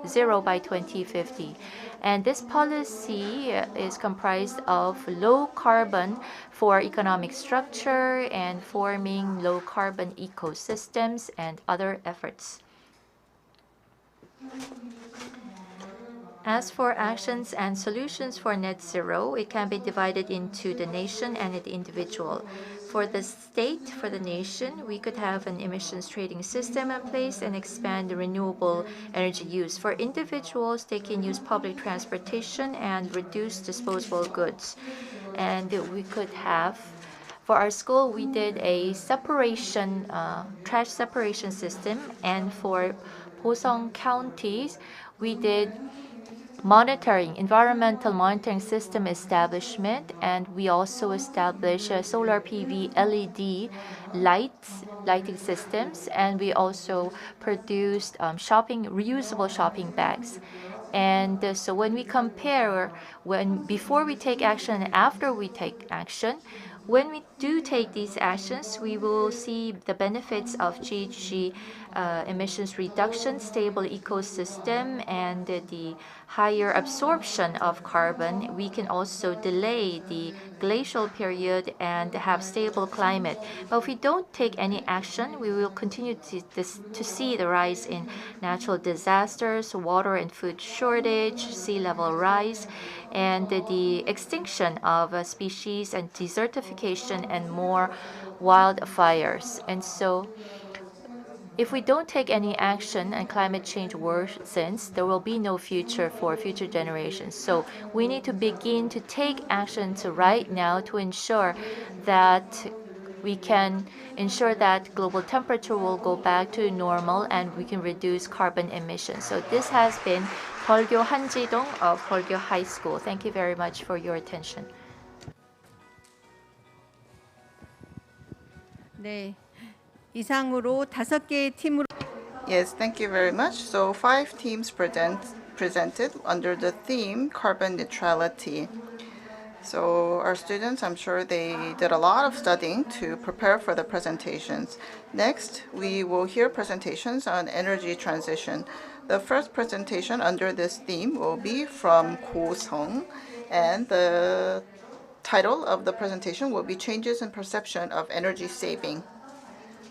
zero by 2050. And this policy is comprised of low carbon for economic structure and forming low carbon ecosystems and other efforts. As for actions and solutions for net zero, it can be divided into the nation and the individual. For the state, for the nation, we could have an emissions trading system in place and expand the renewable energy use. For individuals, they can use public transportation and reduce disposable goods. And we could have, for our school, we did a separation, trash separation system. And for Bosong counties, we did environmental monitoring system establishment, and we also established solar PV LED lighting systems, and we also produced reusable shopping bags. And so when we compare before we take action and after we take action, when we do take these actions, we will see the benefits of GHG emissions reduction, stable ecosystem, and the higher absorption of carbon. We can also delay the glacial period and have stable climate. But if we don't take any action, we will continue to see the rise in natural disasters, water and food shortage, sea level rise, and the extinction of species and desertification and more wildfires. And so if we don't take any action and climate change worsens, there will be no future for future generations. So we need to begin to take action right now to ensure that we can ensure that global temperature will go back to normal and we can reduce carbon emissions. So this has been 벌교 한지동 of 벌교 High School. Thank you very much for your attention. 네, 이상으로 5개의 팀으로 Yes, thank you very much. So 5 teams presented under the theme carbon neutrality. So our students, I'm sure they did a lot of studying to prepare for the presentations. Next, we will hear presentations on energy transition. The first presentation under this theme will be from Go-sung, and the title of the presentation will be Changes in Perception of Energy Saving.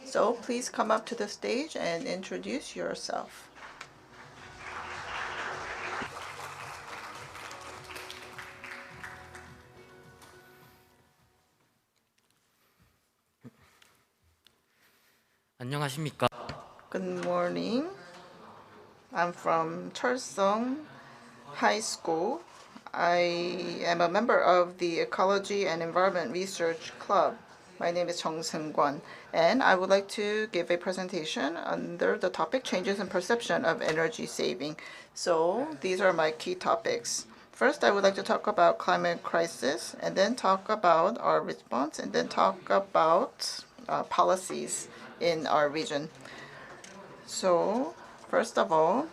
So please come up to the stage and introduce yourself. 안녕하십니까? Good morning. I'm from Cheolsung High School. I am a member of the Ecology and Environment Research Club. My name is Jung Seung-kwon, and I would like to give a presentation under the topic Changes in Perception of Energy Saving. So these are my key topics. First, I would like to talk about climate crisis, and then talk about our response, and then talk about policies in our region. So first of all,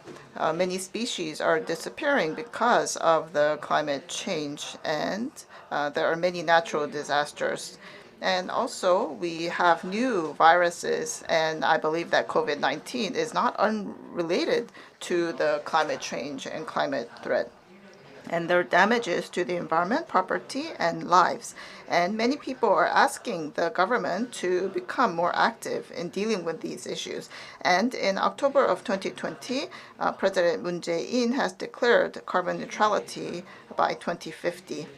many species are disappearing because of the climate change, and there are many natural disasters. And also, we have new viruses, and I believe that COVID-19 is not unrelated to the climate change and climate threat. And there are damages to the environment, property, and lives. And many people are asking the government to become more active in dealing with these issues. And in October of 2020, President Moon Jae-in has declared carbon neutrality by 2050.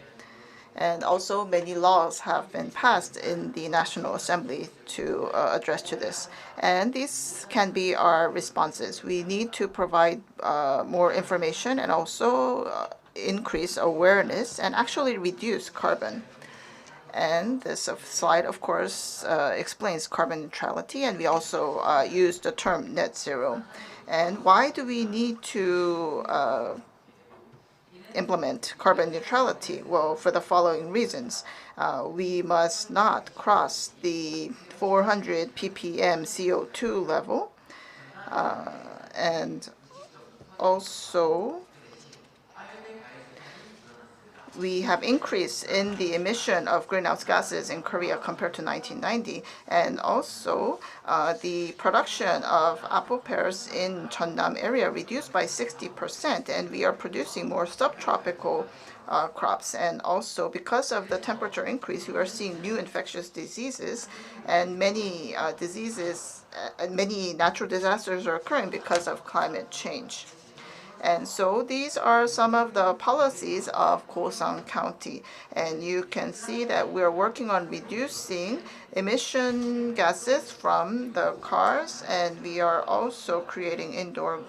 And also many laws have been passed in the National Assembly to address to this. And these can be our responses. We need to provide more information and also increase awareness and actually reduce carbon. And this slide, of course, explains carbon neutrality, and we also use the term net zero. And why do we need to implement carbon neutrality? Well, for the following reasons. We must not cross the 400 ppm CO2 level, and also we have increase in the emission of greenhouse gases in Korea compared to 1990, and also the production of apple pears in Jeonnam area reduced by 60%, and we are producing more subtropical crops. And also because of the temperature increase, we are seeing new infectious diseases, and many diseases and many natural disasters are occurring because of climate change. And so these are some of the policies of Gosan County. And you can see that we're working on reducing emission gases from the cars, and we are also creating indoor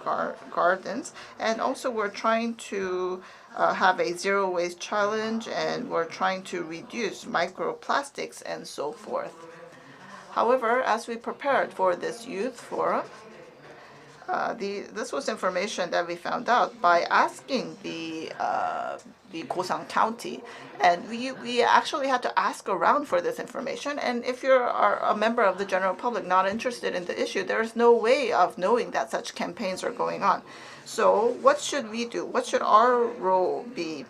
gardens. And also we're trying to have a zero waste challenge, and we're trying to reduce microplastics and so forth. However, as we prepared for this youth forum, this was information that we found out by asking the Gosan County, and we actually had to ask around for this information. And if you're a member of the general public not interested in the issue, there is no way of knowing that such campaigns are going on. So what should we do? What should our role be?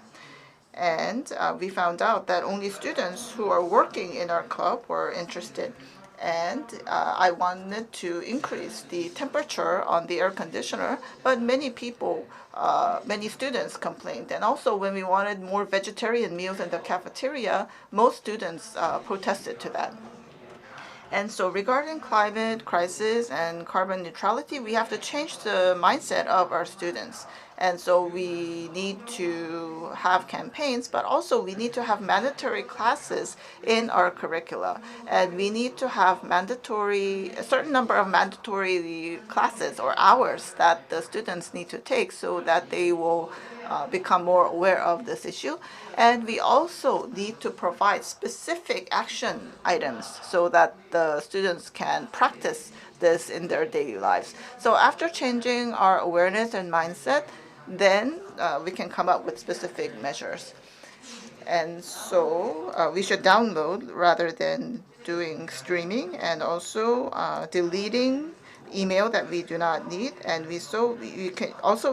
And we found out that only students who are working in our club were interested. And I wanted to increase the temperature on the air conditioner, but many people, many students complained. And also when we wanted more vegetarian meals in the cafeteria, most students protested to that. And so regarding climate crisis and carbon neutrality, we have to change the mindset of our students. And so we need to have campaigns, but also we need to have mandatory classes in our curricula. And we need to have a certain number of mandatory classes or hours that the students need to take so that they will become more aware of this issue. And we also need to provide specific action items so that the students can practice this in their daily lives. So after changing our awareness and mindset, then we can come up with specific measures. And so we should download rather than doing streaming, and also deleting email that we do not need. And we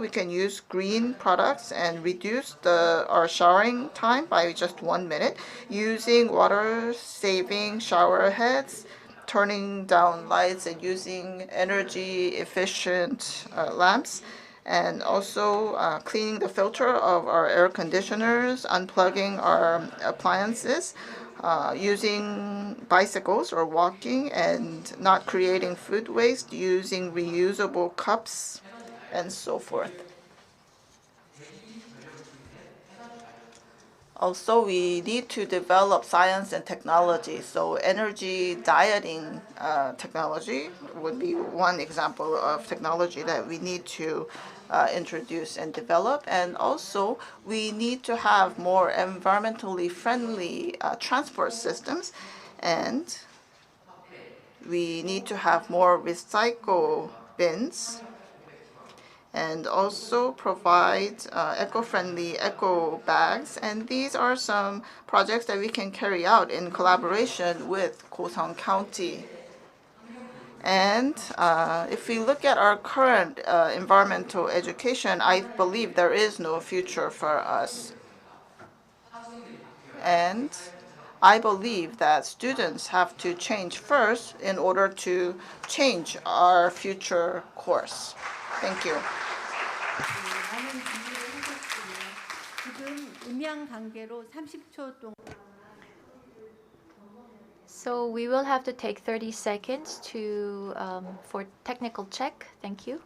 can use green products and reduce our showering time by just 1 minute, using water saving shower heads, turning down lights, and using energy efficient lamps, and also cleaning the filter of our air conditioners, unplugging our appliances, using bicycles or walking, and not creating food waste, using reusable cups, and so forth. Also, we need to develop science and technology. So energy dieting technology would be one example of technology that we need to introduce and develop. And also, we need to have more environmentally friendly transport systems. And we need to have more recycle bins, and also provide eco-friendly eco bags. And these are some projects that we can carry out in collaboration with Gosan County. And if we look at our current environmental education, I believe there is no future for us. And I believe that students have to change first in order to change our future course. Thank you. 많은 준비를 하셨고요. 지금 음향 관계로 30초 동안. So we will have to take 30 seconds for technical check. Thank you.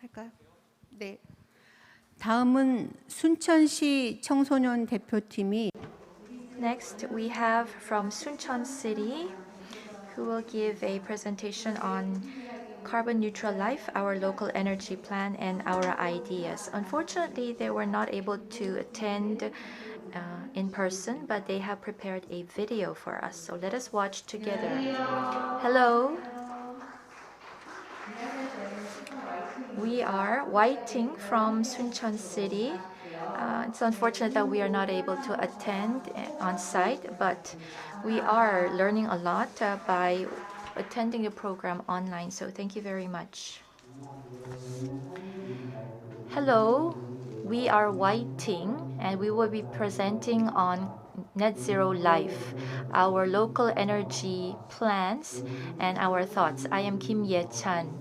할까요? 네. 다음은 순천시 청소년 대표팀이 Next, we have from Suncheon City, who will give a presentation on carbon neutral life, our local energy plan, and our ideas. Unfortunately, they were not able to attend in person, but they have prepared a video for us. So let us watch together. Hello. We are Whiting from Suncheon City. It's unfortunate that we are not able to attend on site, but we are learning a lot by attending the program online. So thank you very much. Hello, we are Whiting, and we will be presenting on Net Zero Life, our local energy plans and our thoughts. I am Kim Ye-chan.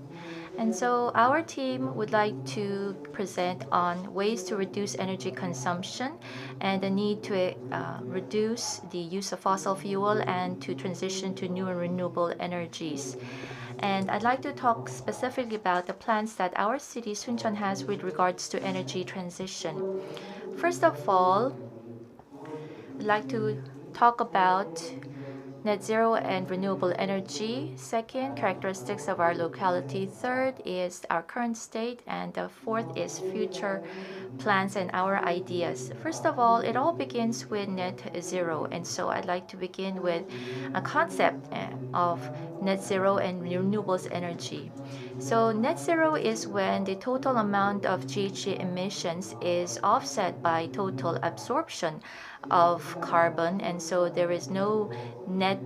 And so our team would like to present on ways to reduce energy consumption and the need to reduce the use of fossil fuel and to transition to new and renewable energies. And I'd like to talk specifically about the plans that our city, Suncheon, has with regards to energy transition. First of all, I'd like to talk about net zero and renewable energy. Second, characteristics of our locality. Third is our current state. And the fourth is future plans and our ideas. First of all, it all begins with net zero. And so I'd like to begin with a concept of net zero and renewables energy. So net zero is when the total amount of GHG emissions is offset by total absorption of carbon, and so there is no net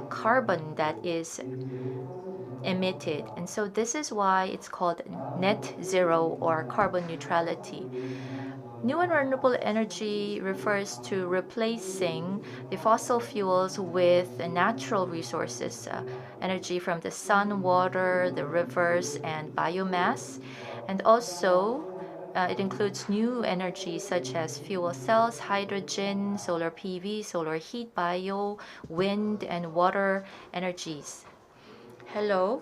carbon that is emitted. And so this is why it's called net zero or carbon neutrality. New and renewable energy refers to replacing the fossil fuels with natural resources, energy from the sun, water, the rivers, and biomass. And also, it includes new energies such as fuel cells, hydrogen, solar PV, solar heat, bio, wind, and water energies. Hello,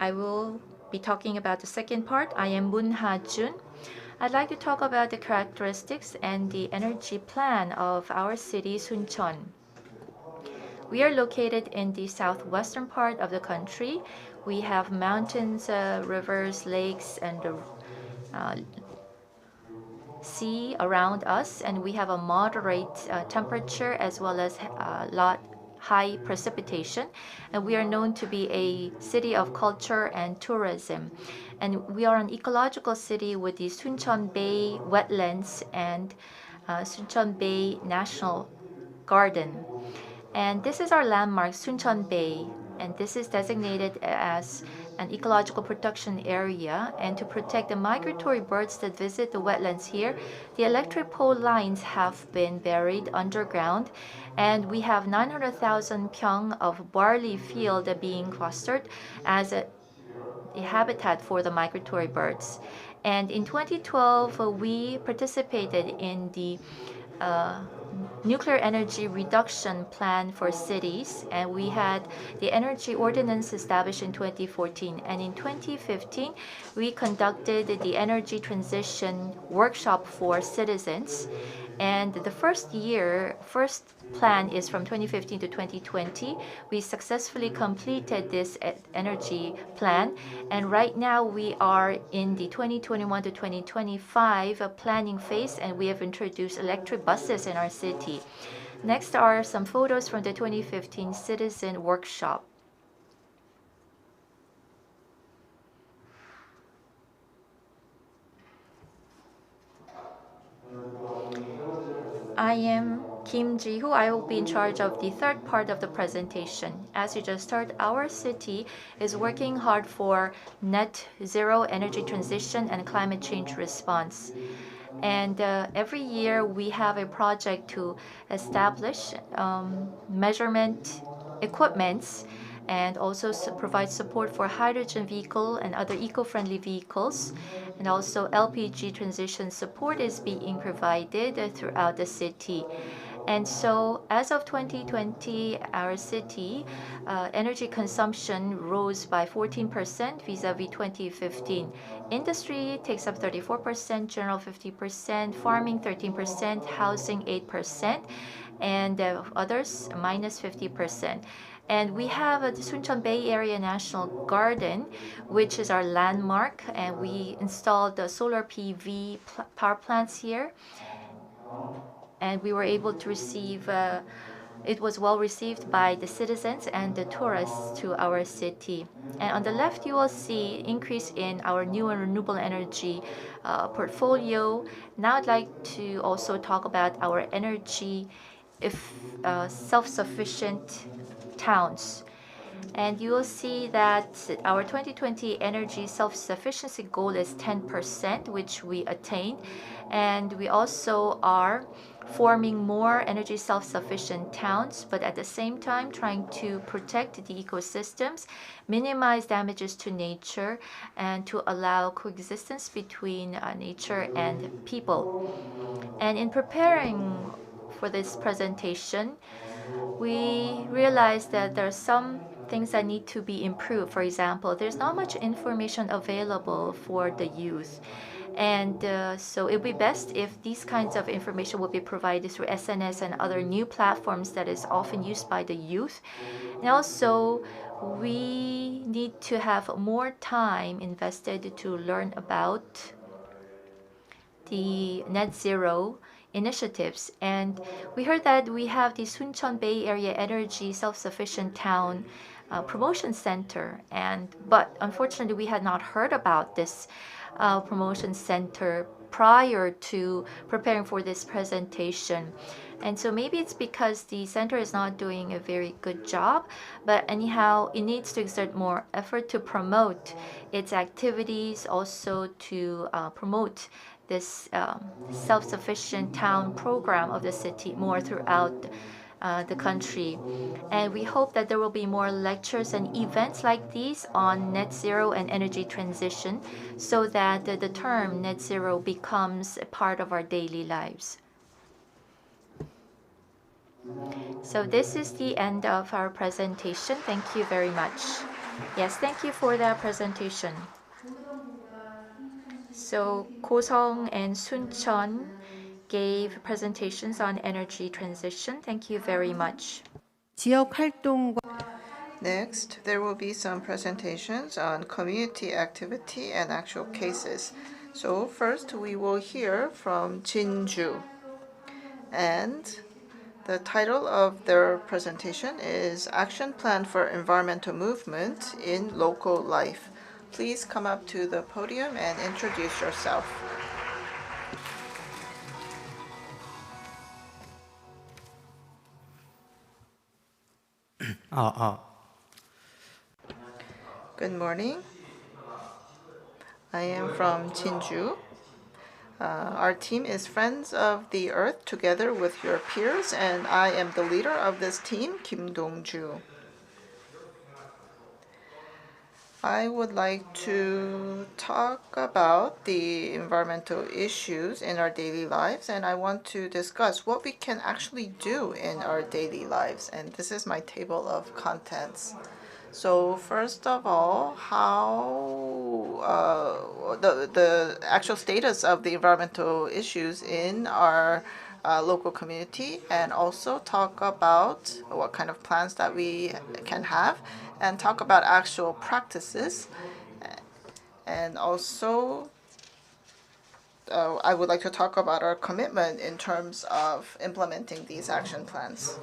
I will be talking about the second part. I am Moon Ha-jun. I'd like to talk about the characteristics and the energy plan of our city, Suncheon. We are located in the southwestern part of the country. We have mountains, rivers, lakes, and sea around us, and we have a moderate temperature as well as a lot high precipitation, and we are known to be a city of culture and tourism. And we are an ecological city with the Suncheon Bay wetlands and Suncheon Bay National Garden. And this is our landmark, Suncheon Bay, and this is designated as an ecological protection area. And to protect the migratory birds that visit the wetlands here, the electric pole lines have been buried underground, and we have 900,000 pyong of barley field being clustered as a habitat for the migratory birds. And in 2012, we participated in the nuclear energy reduction plan for cities, and we had the energy ordinance established in 2014. And in 2015, we conducted the energy transition workshop for citizens. And the first plan is from 2015 to 2020. We successfully completed this energy plan, and right now we are in the 2021 to 2025 planning phase, and we have introduced electric buses in our city. Next are some photos from the 2015 citizen workshop. I am Kim Ji-hoo. I will be in charge of the third part of the presentation. As you just heard, our city is working hard for net zero energy transition and climate change response. And every year we have a project to establish measurement equipments and also provide support for hydrogen vehicle and other eco-friendly vehicles. And also LPG transition support is being provided throughout the city. And so as of 2020, our city energy consumption rose by 14% vis-a-vis 2015. Industry takes up 34%, general 50%, farming 13%, housing 8%, and others minus 50%. And we have the Suncheon Bay Area National Garden, which is our landmark, and we installed the solar PV power plants here. and we were able to receive. It was well received by the citizens and the tourists to our city. And on the left, you will see increase in our new and renewable energy portfolio. Now I'd like to also talk about our energy if self-sufficient towns. And you will see that our 2020 energy self-sufficiency goal is 10%, which we attained. And we also are forming more energy self-sufficient towns, but at the same time trying to protect the ecosystems, minimize damages to nature, and to allow coexistence between nature and people. And in preparing for this presentation, we realized that there are some things that need to be improved. For example, there's not much information available for the youth. And so it would be best if these kinds of information would be provided through SNS and other new platforms that is often used by the youth. And also, we need to have more time invested to learn about the net zero initiatives. And we heard that we have the Suncheon Bay Area Energy Self-Sufficient Town Promotion Center, but unfortunately we had not heard about this promotion center prior to preparing for this presentation. And so maybe it's because the center is not doing a very good job, but anyhow, it needs to exert more effort to promote its activities, also to promote this self-sufficient town program of the city more throughout the country. And we hope that there will be more lectures and events like these on net zero and energy transition so that the term net zero becomes a part of our daily lives. So this is the end of our presentation. Thank you very much. Yes, thank you for that presentation. So Kosong and Suncheon gave presentations on energy transition. Thank you very much. 지역 활동과 Next, there will be some presentations on community activity and actual cases. So first, we will hear from Jinju. And the title of their presentation is Action Plan for Environmental Movement in Local Life. Please come up to the podium and introduce yourself. Good morning. I am from Jinju. Our team is Friends of the Earth together with your peers, and I am the leader of this team, Kim Dong-ju. I would like to talk about the environmental issues in our daily lives, and I want to discuss what we can actually do in our daily lives. And this is my table of contents. So first of all, how the actual status of the environmental issues in our local community, and also talk about what kind of plans that we can have, and talk about actual practices. And also, I would like to talk about our commitment in terms of implementing these action plans.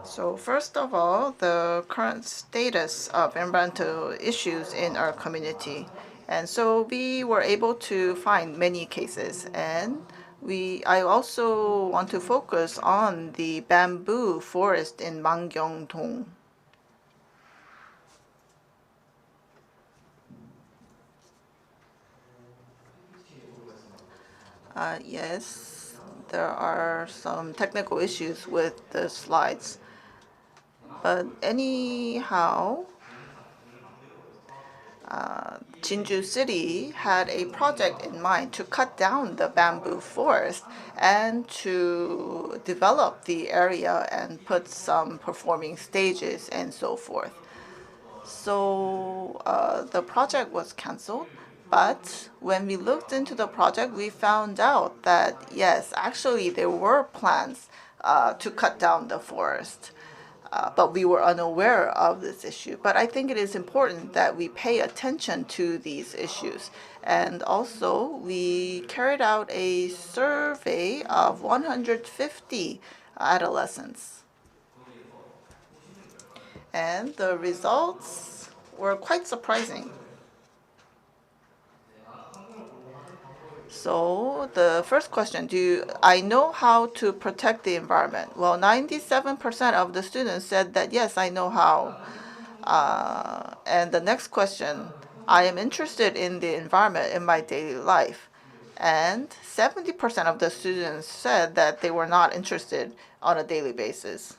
So first of all, the current status of environmental issues in our community. And so we were able to find many cases, and I also want to focus on the bamboo forest in Mangyongdong. Yes, there are some technical issues with the slides. But anyhow, Jinju City had a project in mind to cut down the bamboo forest and to develop the area and put some performing stages and so forth. So the project was canceled. But when we looked into the project, we found out that, yes, actually there were plans to cut down the forest. But we were unaware of this issue. But I think it is important that we pay attention to these issues. And also, we carried out a survey of 150 adolescents. And the results were quite surprising. So the first question, I know how to protect the environment? Well, 97% of the students said that, yes, I know how. And the next question, I am interested in the environment in my daily life. And 70% of the students said that they were not interested on a daily basis.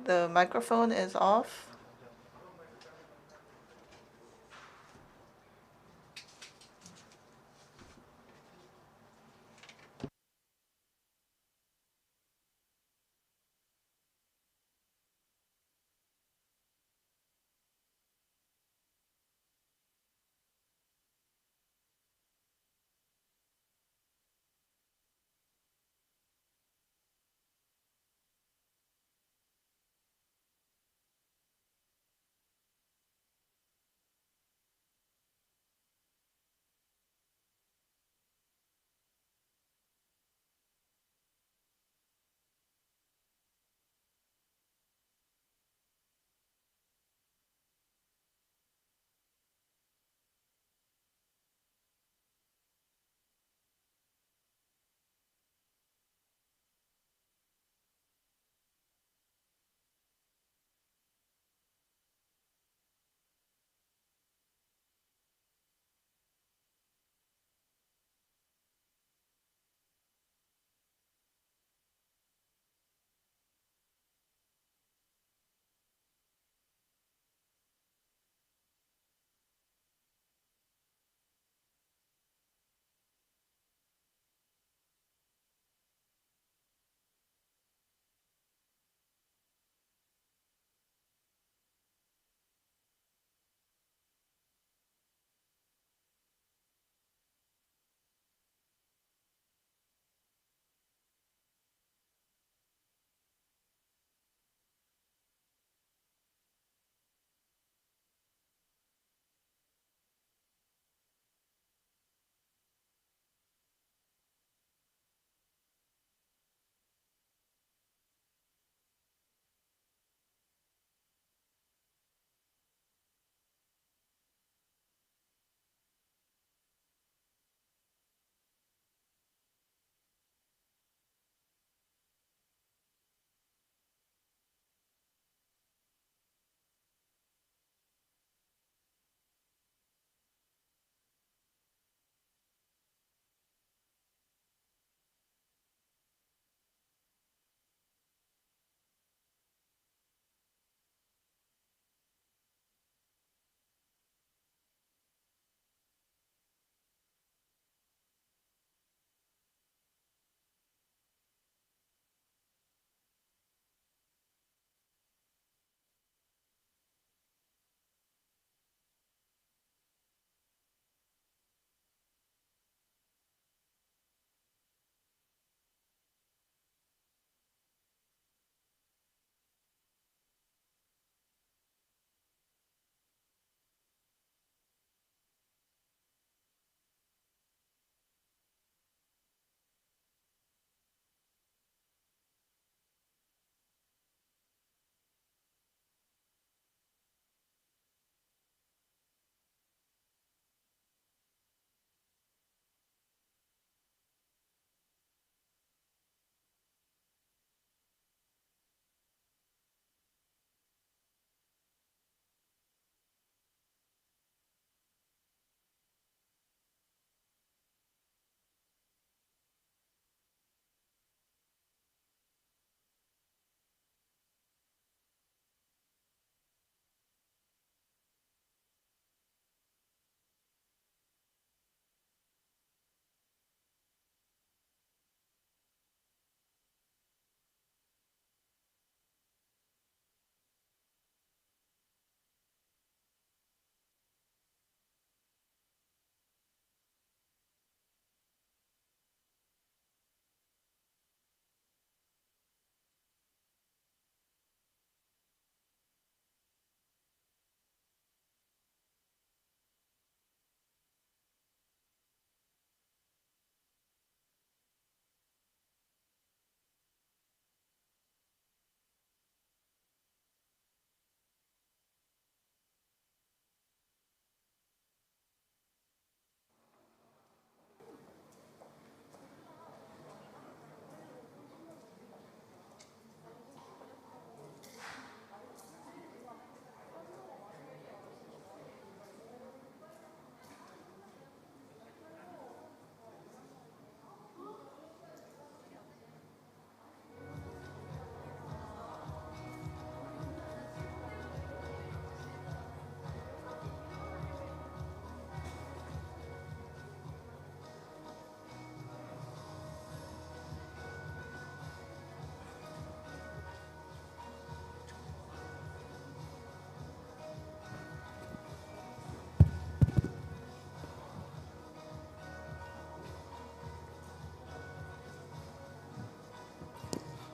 The microphone is off.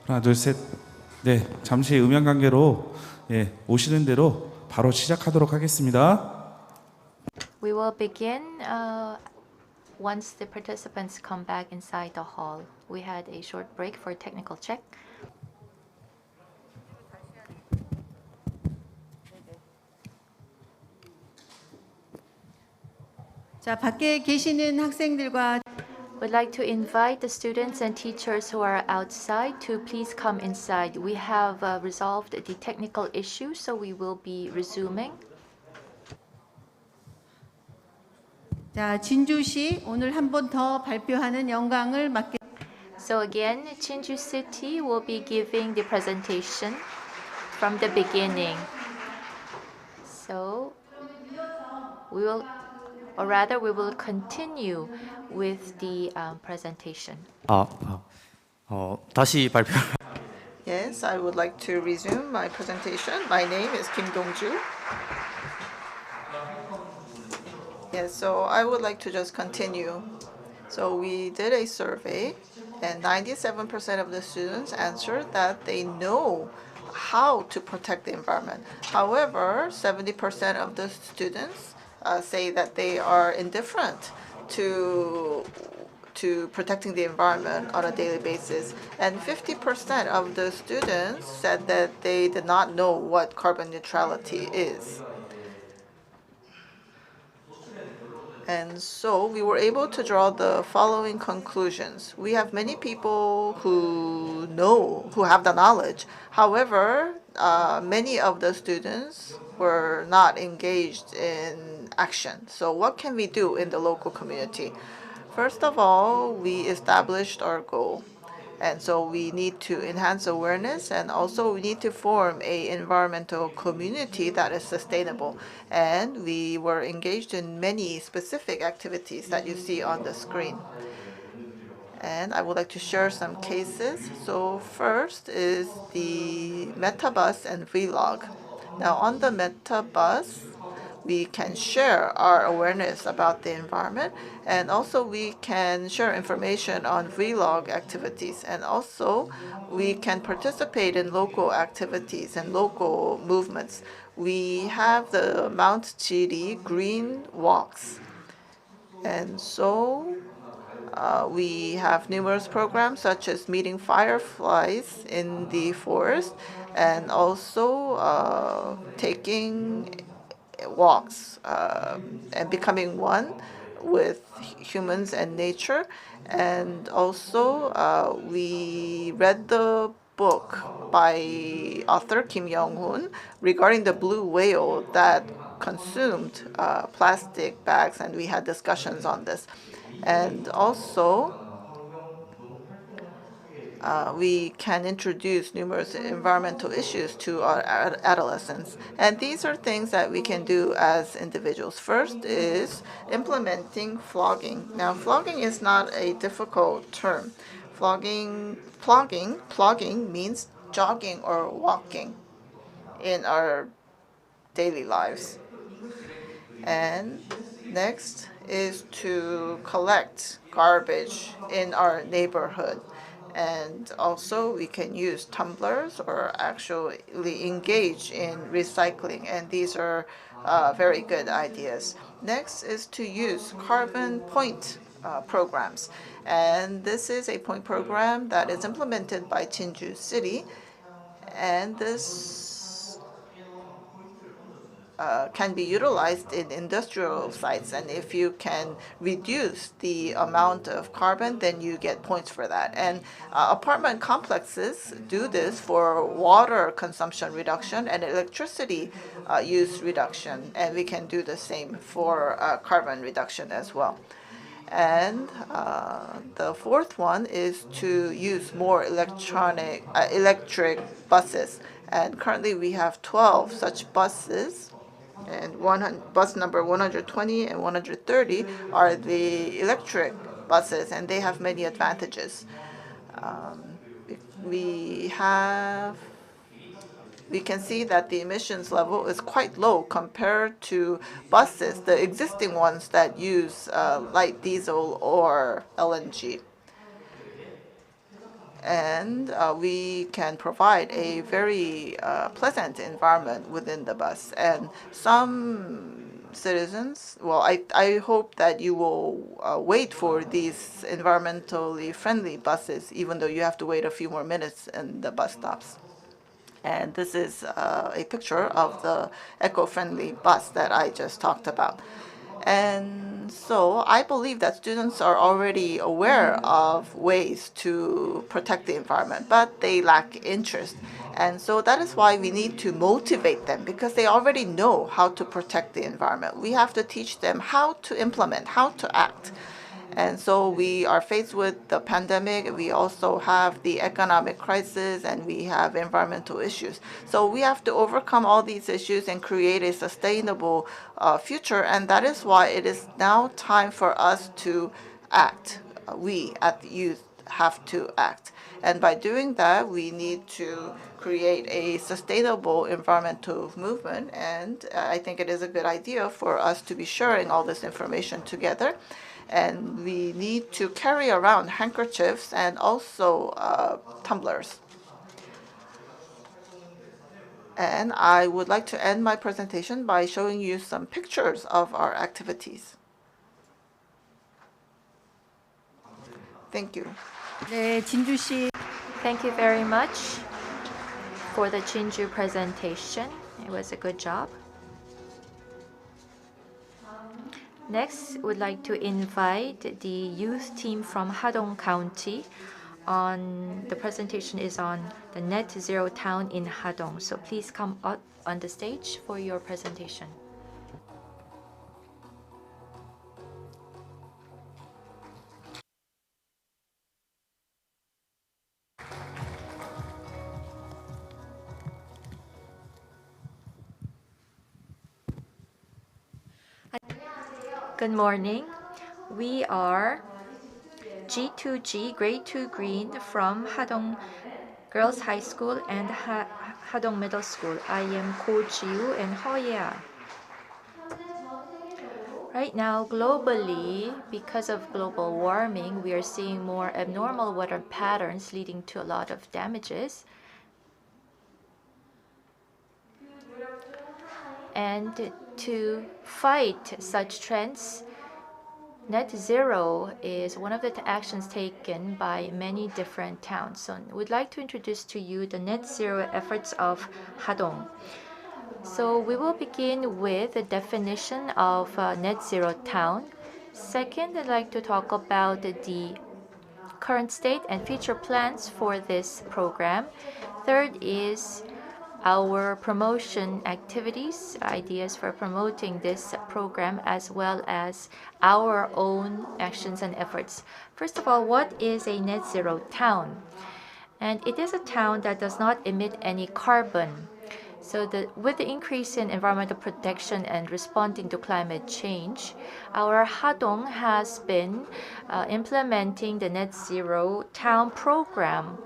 하나, 둘, 셋. 네, 잠시 음향 관계로 오시는 대로 바로 시작하도록 하겠습니다. We will begin once the participants come back inside the hall. We had a short break for technical check. 자, 밖에 계시는 학생들과 We'd like to invite the students and teachers who are outside to please come inside. We have resolved the technical issue, so we will be resuming. 자, 진주시 오늘 한 번 더 발표하는 영광을 맡게 So again, Jeonju City will be giving the presentation from the beginning. So we will continue with the presentation. 다시 발표. Yes, I would like to resume my presentation. My name is Kim Dong-ju. Yes, so I would like to just continue. So we did a survey, and 97% of the students answered that they know how to protect the environment. However, 70% of the students say that they are indifferent to protecting the environment on a daily basis. And 50% of the students said that they did not know what carbon neutrality is. And so we were able to draw the following conclusions. We have many people who have the knowledge. However, many of the students were not engaged in action. So what can we do in the local community? First of all, we established our goal. And so we need to enhance awareness, and also we need to form an environmental community that is sustainable. And we were engaged in many specific activities that you see on the screen. And I would like to share some cases. So first is the Metabus and Vlog. Now on the Metabus, we can share our awareness about the environment, and also we can share information on vlog activities, and also we can participate in local activities and local movements. We have the Mount Chiri green walks, and so we have numerous programs such as meeting fireflies in the forest, and also taking walks and becoming one with humans and nature. And also we read the book by author Kim Young-hoon regarding the blue whale that consumed plastic bags, and we had discussions on this. And also we can introduce numerous environmental issues to our adolescents. And these are things that we can do as individuals. First is implementing flogging. Now, flogging is not a difficult term. Flogging means jogging or walking in our daily lives. And next is to collect garbage in our neighborhood. And also we can use tumblers or actually engage in recycling. And these are very good ideas. Next is to use carbon point programs. And this is a point program that is implemented by Jeonju City. And this can be utilized in industrial sites, and if you can reduce the amount of carbon, then you get points for that. And apartment complexes do this for water consumption reduction and electricity use reduction, and we can do the same for carbon reduction as well. And the fourth one is to use more electric buses. And currently we have 12 such buses, and bus number 120 and 130 are the electric buses, and they have many advantages. We can see that the emissions level is quite low compared to buses, the existing ones that use light diesel or LNG. and we can provide a very pleasant environment within the bus. And some citizens, well, I hope that you will wait for these environmentally friendly buses, even though you have to wait a few more minutes in the bus stops. And this is a picture of the eco-friendly bus that I just talked about. And so I believe that students are already aware of ways to protect the environment, but they lack interest. And so that is why we need to motivate them, because they already know how to protect the environment. We have to teach them how to implement, how to act. And so we are faced with the pandemic. We also have the economic crisis, and we have environmental issues. So we have to overcome all these issues and create a sustainable future. And that is why it is now time for us to act. We at the youth have to act. And by doing that, we need to create a sustainable environmental movement. And I think it is a good idea for us to be sharing all this information together. And we need to carry around handkerchiefs and also tumblers. And I would like to end my presentation by showing you some pictures of our activities. Thank you. 네, 진주시. Thank you very much for the Jinju presentation. It was a good job. Next, we'd like to invite the youth team from Hadong County. The presentation is on the net zero town in Hadong. So please come up on the stage for your presentation. Good morning. We are G2G, Grade 2 Green from Hadong Girls High School and Hadong Middle School. I am Ko Ji-woo and Hoya. Right now, globally, because of global warming, we are seeing more abnormal weather patterns leading to a lot of damages. And to fight such trends, net zero is one of the actions taken by many different towns. So we'd like to introduce to you the net zero efforts of Hadong. So we will begin with the definition of net zero town. Second, I'd like to talk about the current state and future plans for this program. Third is our promotion activities, ideas for promoting this program, as well as our own actions and efforts. First of all, what is a net zero town? And it is a town that does not emit any carbon. So with the increase in environmental protection and responding to climate change, our Hadong has been implementing the net zero town program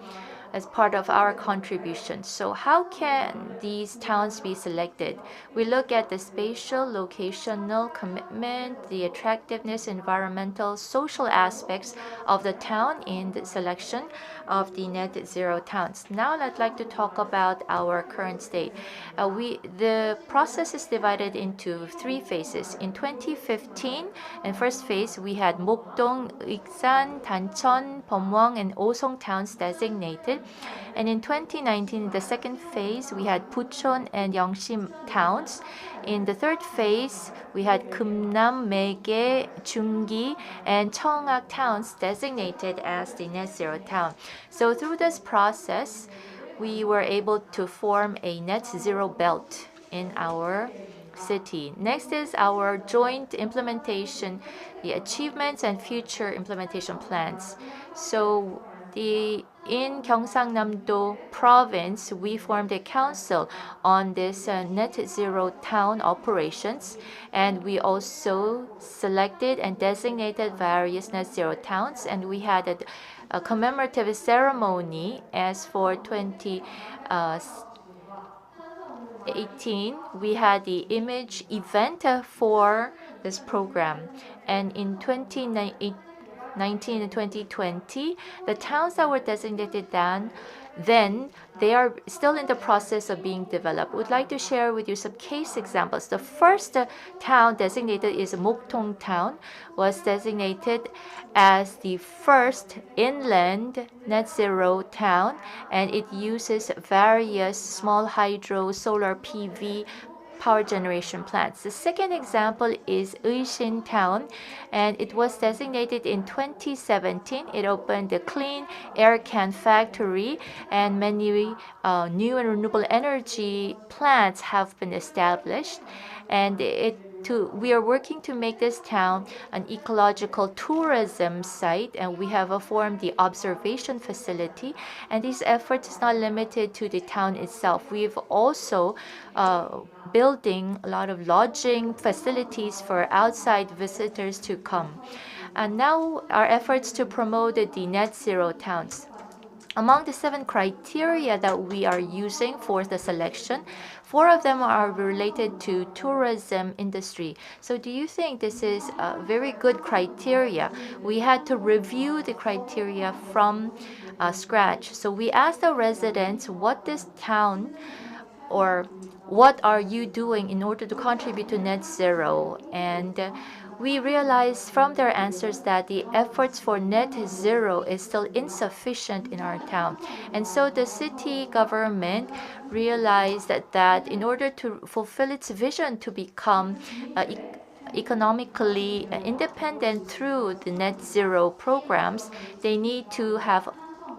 as part of our contribution. So how can these towns be selected? We look at the spatial, locational commitment, the attractiveness, environmental, social aspects of the town in the selection of the net zero towns. Now I'd like to talk about our current state. The process is divided into 3 phases. In 2015, in first phase, we had Mokdong, Iksan, Dancheon, Beomwang, and Osong towns designated. And in 2019, the second phase, we had Bucheon and Yeongsim towns. In the third phase, we had Geumnam, Maege, Jungi, and Cheongak towns designated as the net zero town. So through this process, we were able to form a net zero belt in our city. Next is our joint implementation, the achievements and future implementation plans. So in Gyeongsang-Namdo province, we formed a council on this net zero town operations, and we also selected and designated various net zero towns, and we had a commemorative ceremony. As for 2018, we had the image event for this program, and in 2019, 2019 and 2020, the towns that were designated then they are still in the process of being developed. We'd like to share with you some case examples. The first town designated is Moktong town, was designated as the first inland net zero town, and it uses various small hydro, solar PV power generation plants. The second example is Eishin town, and it was designated in 2017. It opened a clean air can factory, and many new and renewable energy plants have been established. And we are working to make this town an ecological tourism site, and we have formed the observation facility. And these efforts is not limited to the town itself. We've also building a lot of lodging facilities for outside visitors to come. And now our efforts to promote the net zero towns. Among the 7 criteria that we are using for the selection, 4 of them are related to tourism industry. So do you think this is a very good criteria? We had to review the criteria from scratch. So we asked the residents what this town or what are you doing in order to contribute to net zero? And we realized from their answers that the efforts for net zero is still insufficient in our town. And so the city government realized that in order to fulfill its vision to become economically independent through the net zero programs, they need to have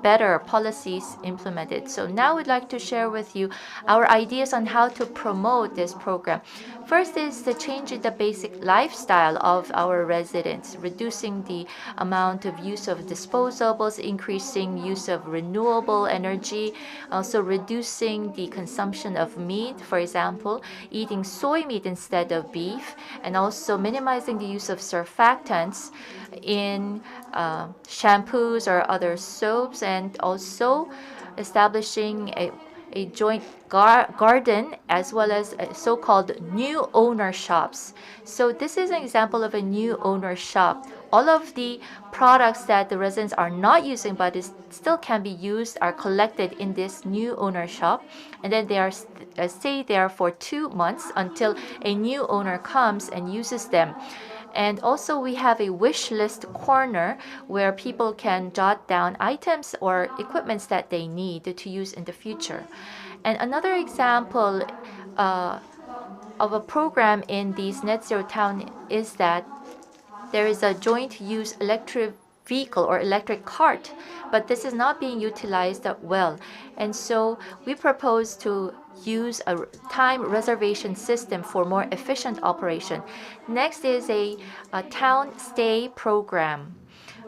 better policies implemented. So now we'd like to share with you our ideas on how to promote this program. First is the change in the basic lifestyle of our residents, reducing the amount of use of disposables, increasing use of renewable energy, also reducing the consumption of meat, for example, eating soy meat instead of beef, and also minimizing the use of surfactants in shampoos or other soaps, and also establishing a joint garden as well as so-called new owner shops. So this is an example of a new owner shop. All of the products that the residents are not using but still can be used are collected in this new owner shop, and then they are stay there for 2 months until a new owner comes and uses them. And also we have a wish list corner where people can jot down items or equipments that they need to use in the future. And another example of a program in these net zero town is that there is a joint use electric vehicle or electric cart, but this is not being utilized well. And so we propose to use a time reservation system for more efficient operation. Next is a town stay program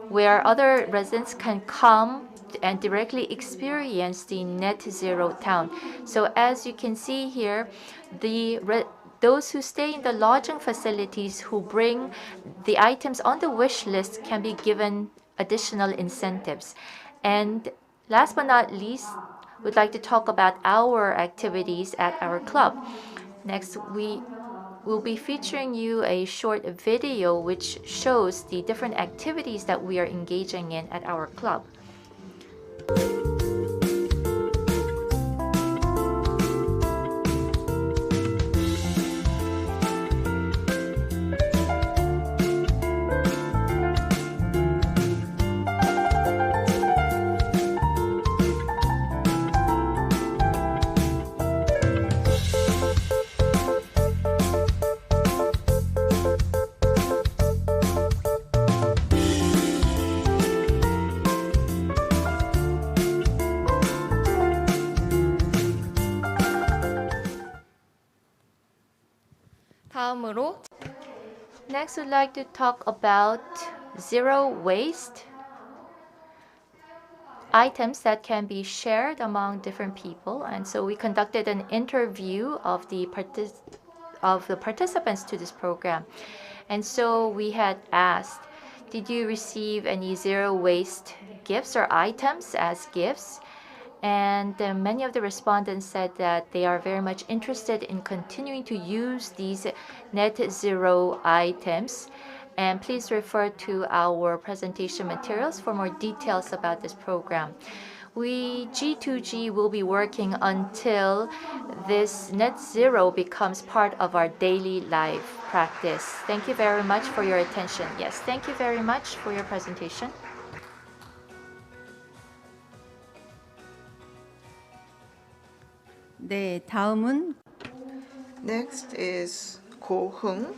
where other residents can come and directly experience the net zero town. So as you can see here, those who stay in the lodging facilities who bring the items on the wish list can be given additional incentives. And last but not least, we'd like to talk about our activities at our club. Next, we will be featuring you a short video which shows the different activities that we are engaging in at our club. 다음으로 Next, we'd like to talk about zero waste items that can be shared among different people. And so we conducted an interview of the participants to this program. And so we had asked, did you receive any zero waste gifts or items as gifts? And many of the respondents said that they are very much interested in continuing to use these net zero items. And please refer to our presentation materials for more details about this program. We G2G will be working until this net zero becomes part of our daily life practice. Thank you very much for your attention. Yes, thank you very much for your presentation. 네, 다음은 Next is Ko Hung,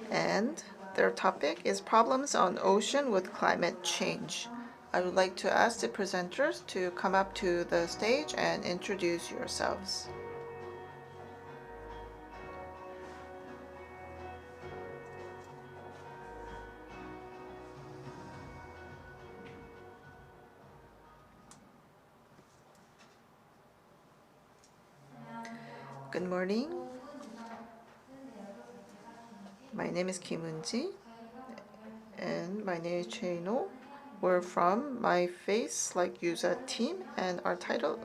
and their topic is problems on ocean with climate change. I would like to ask the presenters to come up to the stage and introduce yourselves. Good morning. My name is Kim Eun-ji, and my name is Chae-no. We're from My Face Like USA team, and our title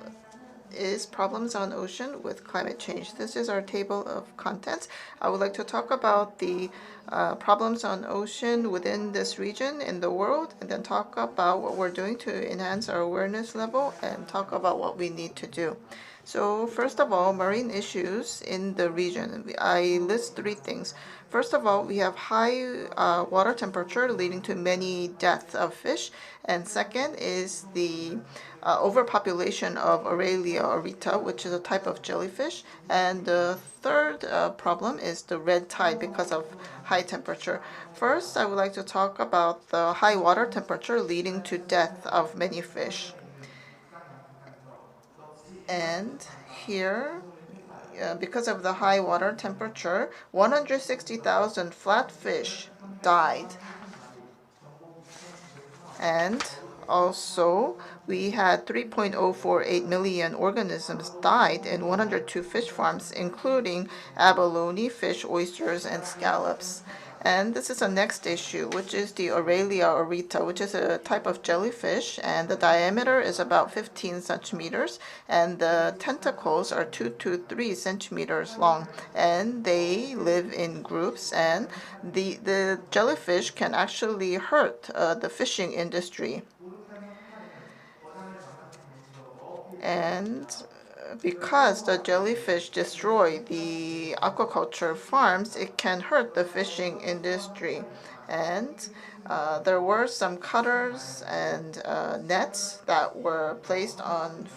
is Problems on Ocean with Climate Change. This is our table of contents. I would like to talk about the problems on ocean within this region in the world, and then talk about what we're doing to enhance our awareness level, and talk about what we need to do. So first of all, marine issues in the region. I list three things. First of all, we have high water temperature leading to many deaths of fish. And second is the overpopulation of Aurelia aurita, which is a type of jellyfish. And the third problem is the red tide because of high temperature. First, I would like to talk about the high water temperature leading to death of many fish. And here, because of the high water temperature, 160,000 flatfish died. And also, we had 3.048 million organisms died in 102 fish farms, including abalone, fish, oysters, and scallops. And this is the next issue, which is the Aurelia aurita, which is a type of jellyfish, and the diameter is about 15 centimeters, and the tentacles are 2 to 3 centimeters long, and they live in groups, and the jellyfish can actually hurt the fishing industry. And because the jellyfish destroy the aquaculture farms, it can hurt the fishing industry. And there were some cutters and nets that were placed on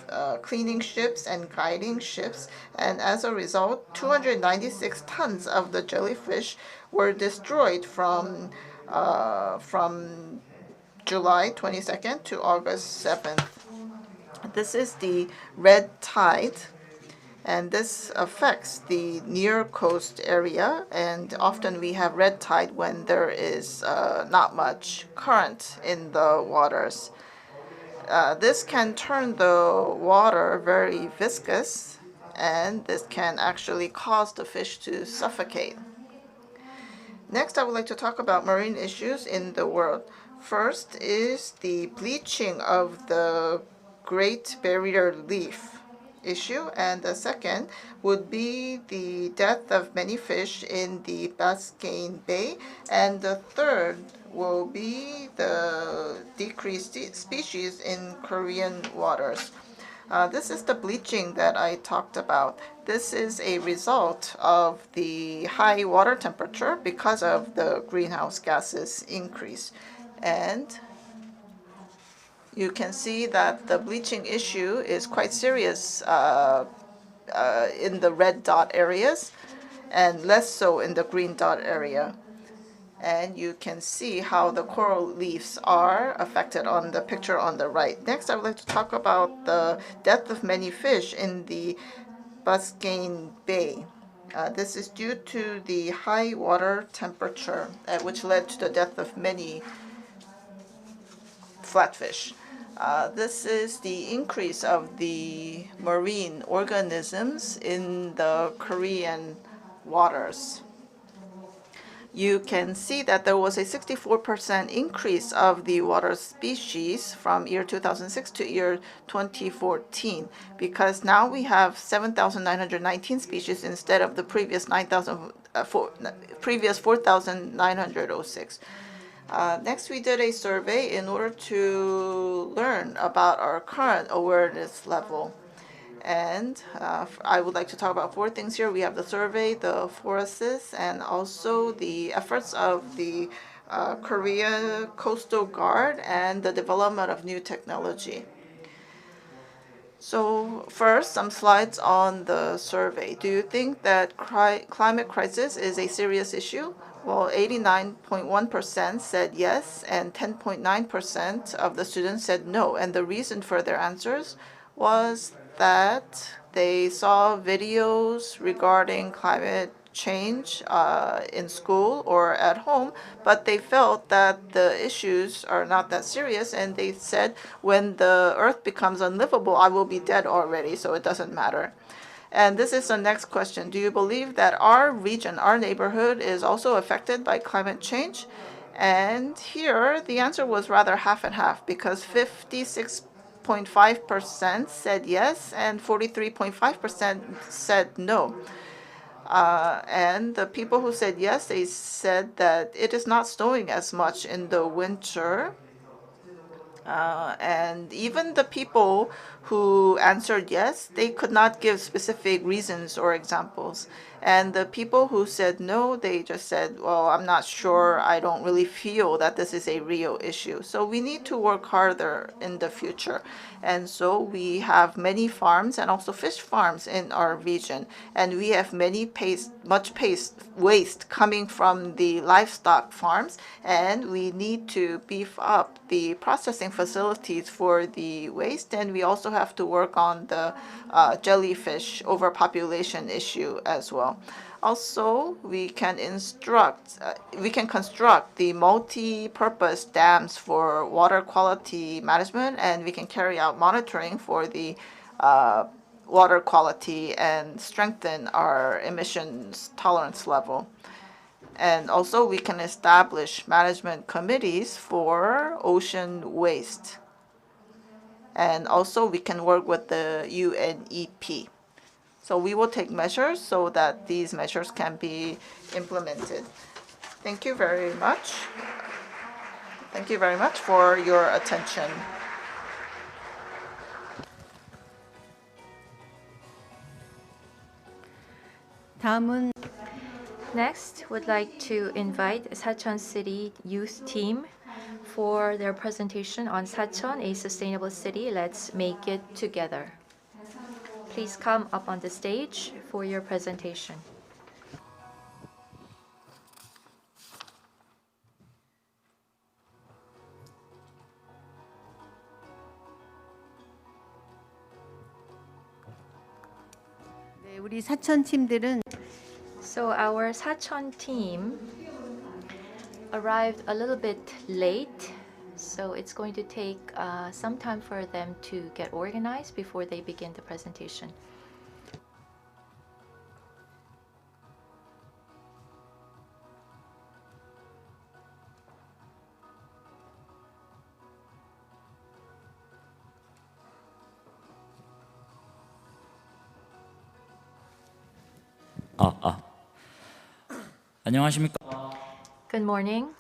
cleaning ships and guiding ships. And as a result, 296 tons of the jellyfish were destroyed from July 22nd to August 7th. This is the red tide, and this affects the near coast area, and often we have red tide when there is not much current in the waters. This can turn the water very viscous, and this can actually cause the fish to suffocate. Next, I would like to talk about marine issues in the world. First is the bleaching of the Great Barrier Reef issue, and the second would be the death of many fish in the Biscayne Bay, and the third will be the decreased species in Korean waters. This is the bleaching that I talked about. This is a result of the high water temperature because of the greenhouse gases increase. And you can see that the bleaching issue is quite serious in the red dot areas and less so in the green dot area. And you can see how the coral reefs are affected on the picture on the right. Next, I would like to talk about the death of many fish in the Biscayne Bay. This is due to the high water temperature, which led to the death of many flatfish. This is the increase of the marine organisms in the Korean waters. you can see that there was a 64% increase of the water species from year 2006 to year 2014, because now we have 7,919 species instead of the previous 4,906. Next, we did a survey in order to learn about our current awareness level. And I would like to talk about four things here. We have the survey, the forests, and also the efforts of the Korea Coastal Guard and the development of new technology. So first, some slides on the survey. Do you think that climate crisis is a serious issue? Well, 89.1% said yes, and 10.9% of the students said no. And the reason for their answers was that they saw videos regarding climate change in school or at home, but they felt that the issues are not that serious, and they said, when the earth becomes unlivable, I will be dead already, so it doesn't matter. And this is the next question. Do you believe that our region, our neighborhood, is also affected by climate change? And here, the answer was rather half and half, because 56.5% said yes, and 43.5% said no. And the people who said yes, they said that it is not snowing as much in the winter. And even the people who answered yes, they could not give specific reasons or examples. And the people who said no, they just said, well, I'm not sure. I don't really feel that this is a real issue. So we need to work harder in the future. And so we have many farms and also fish farms in our region. And we have much waste coming from the livestock farms. And we need to beef up the processing facilities for the waste. And we also have to work on the jellyfish overpopulation issue as well. Also, we can construct the multi-purpose dams for water quality management, and we can carry out monitoring for the water quality and strengthen our emissions tolerance level. And also, we can establish management committees for ocean waste. And also, we can work with the UNEP. So we will take measures so that these measures can be implemented. Thank you very much. Thank you very much for your attention. 다음은 Next, would like to invite Sacheon City Youth Team for their presentation on Sacheon, a sustainable city. Let's make it together. Please come up on the stage for your presentation. 네, 우리 사천 팀들은 So our Sacheon team arrived a little bit late, so it's going to take some time for them to get organized before they begin the presentation. 안녕하십니까? Good morning.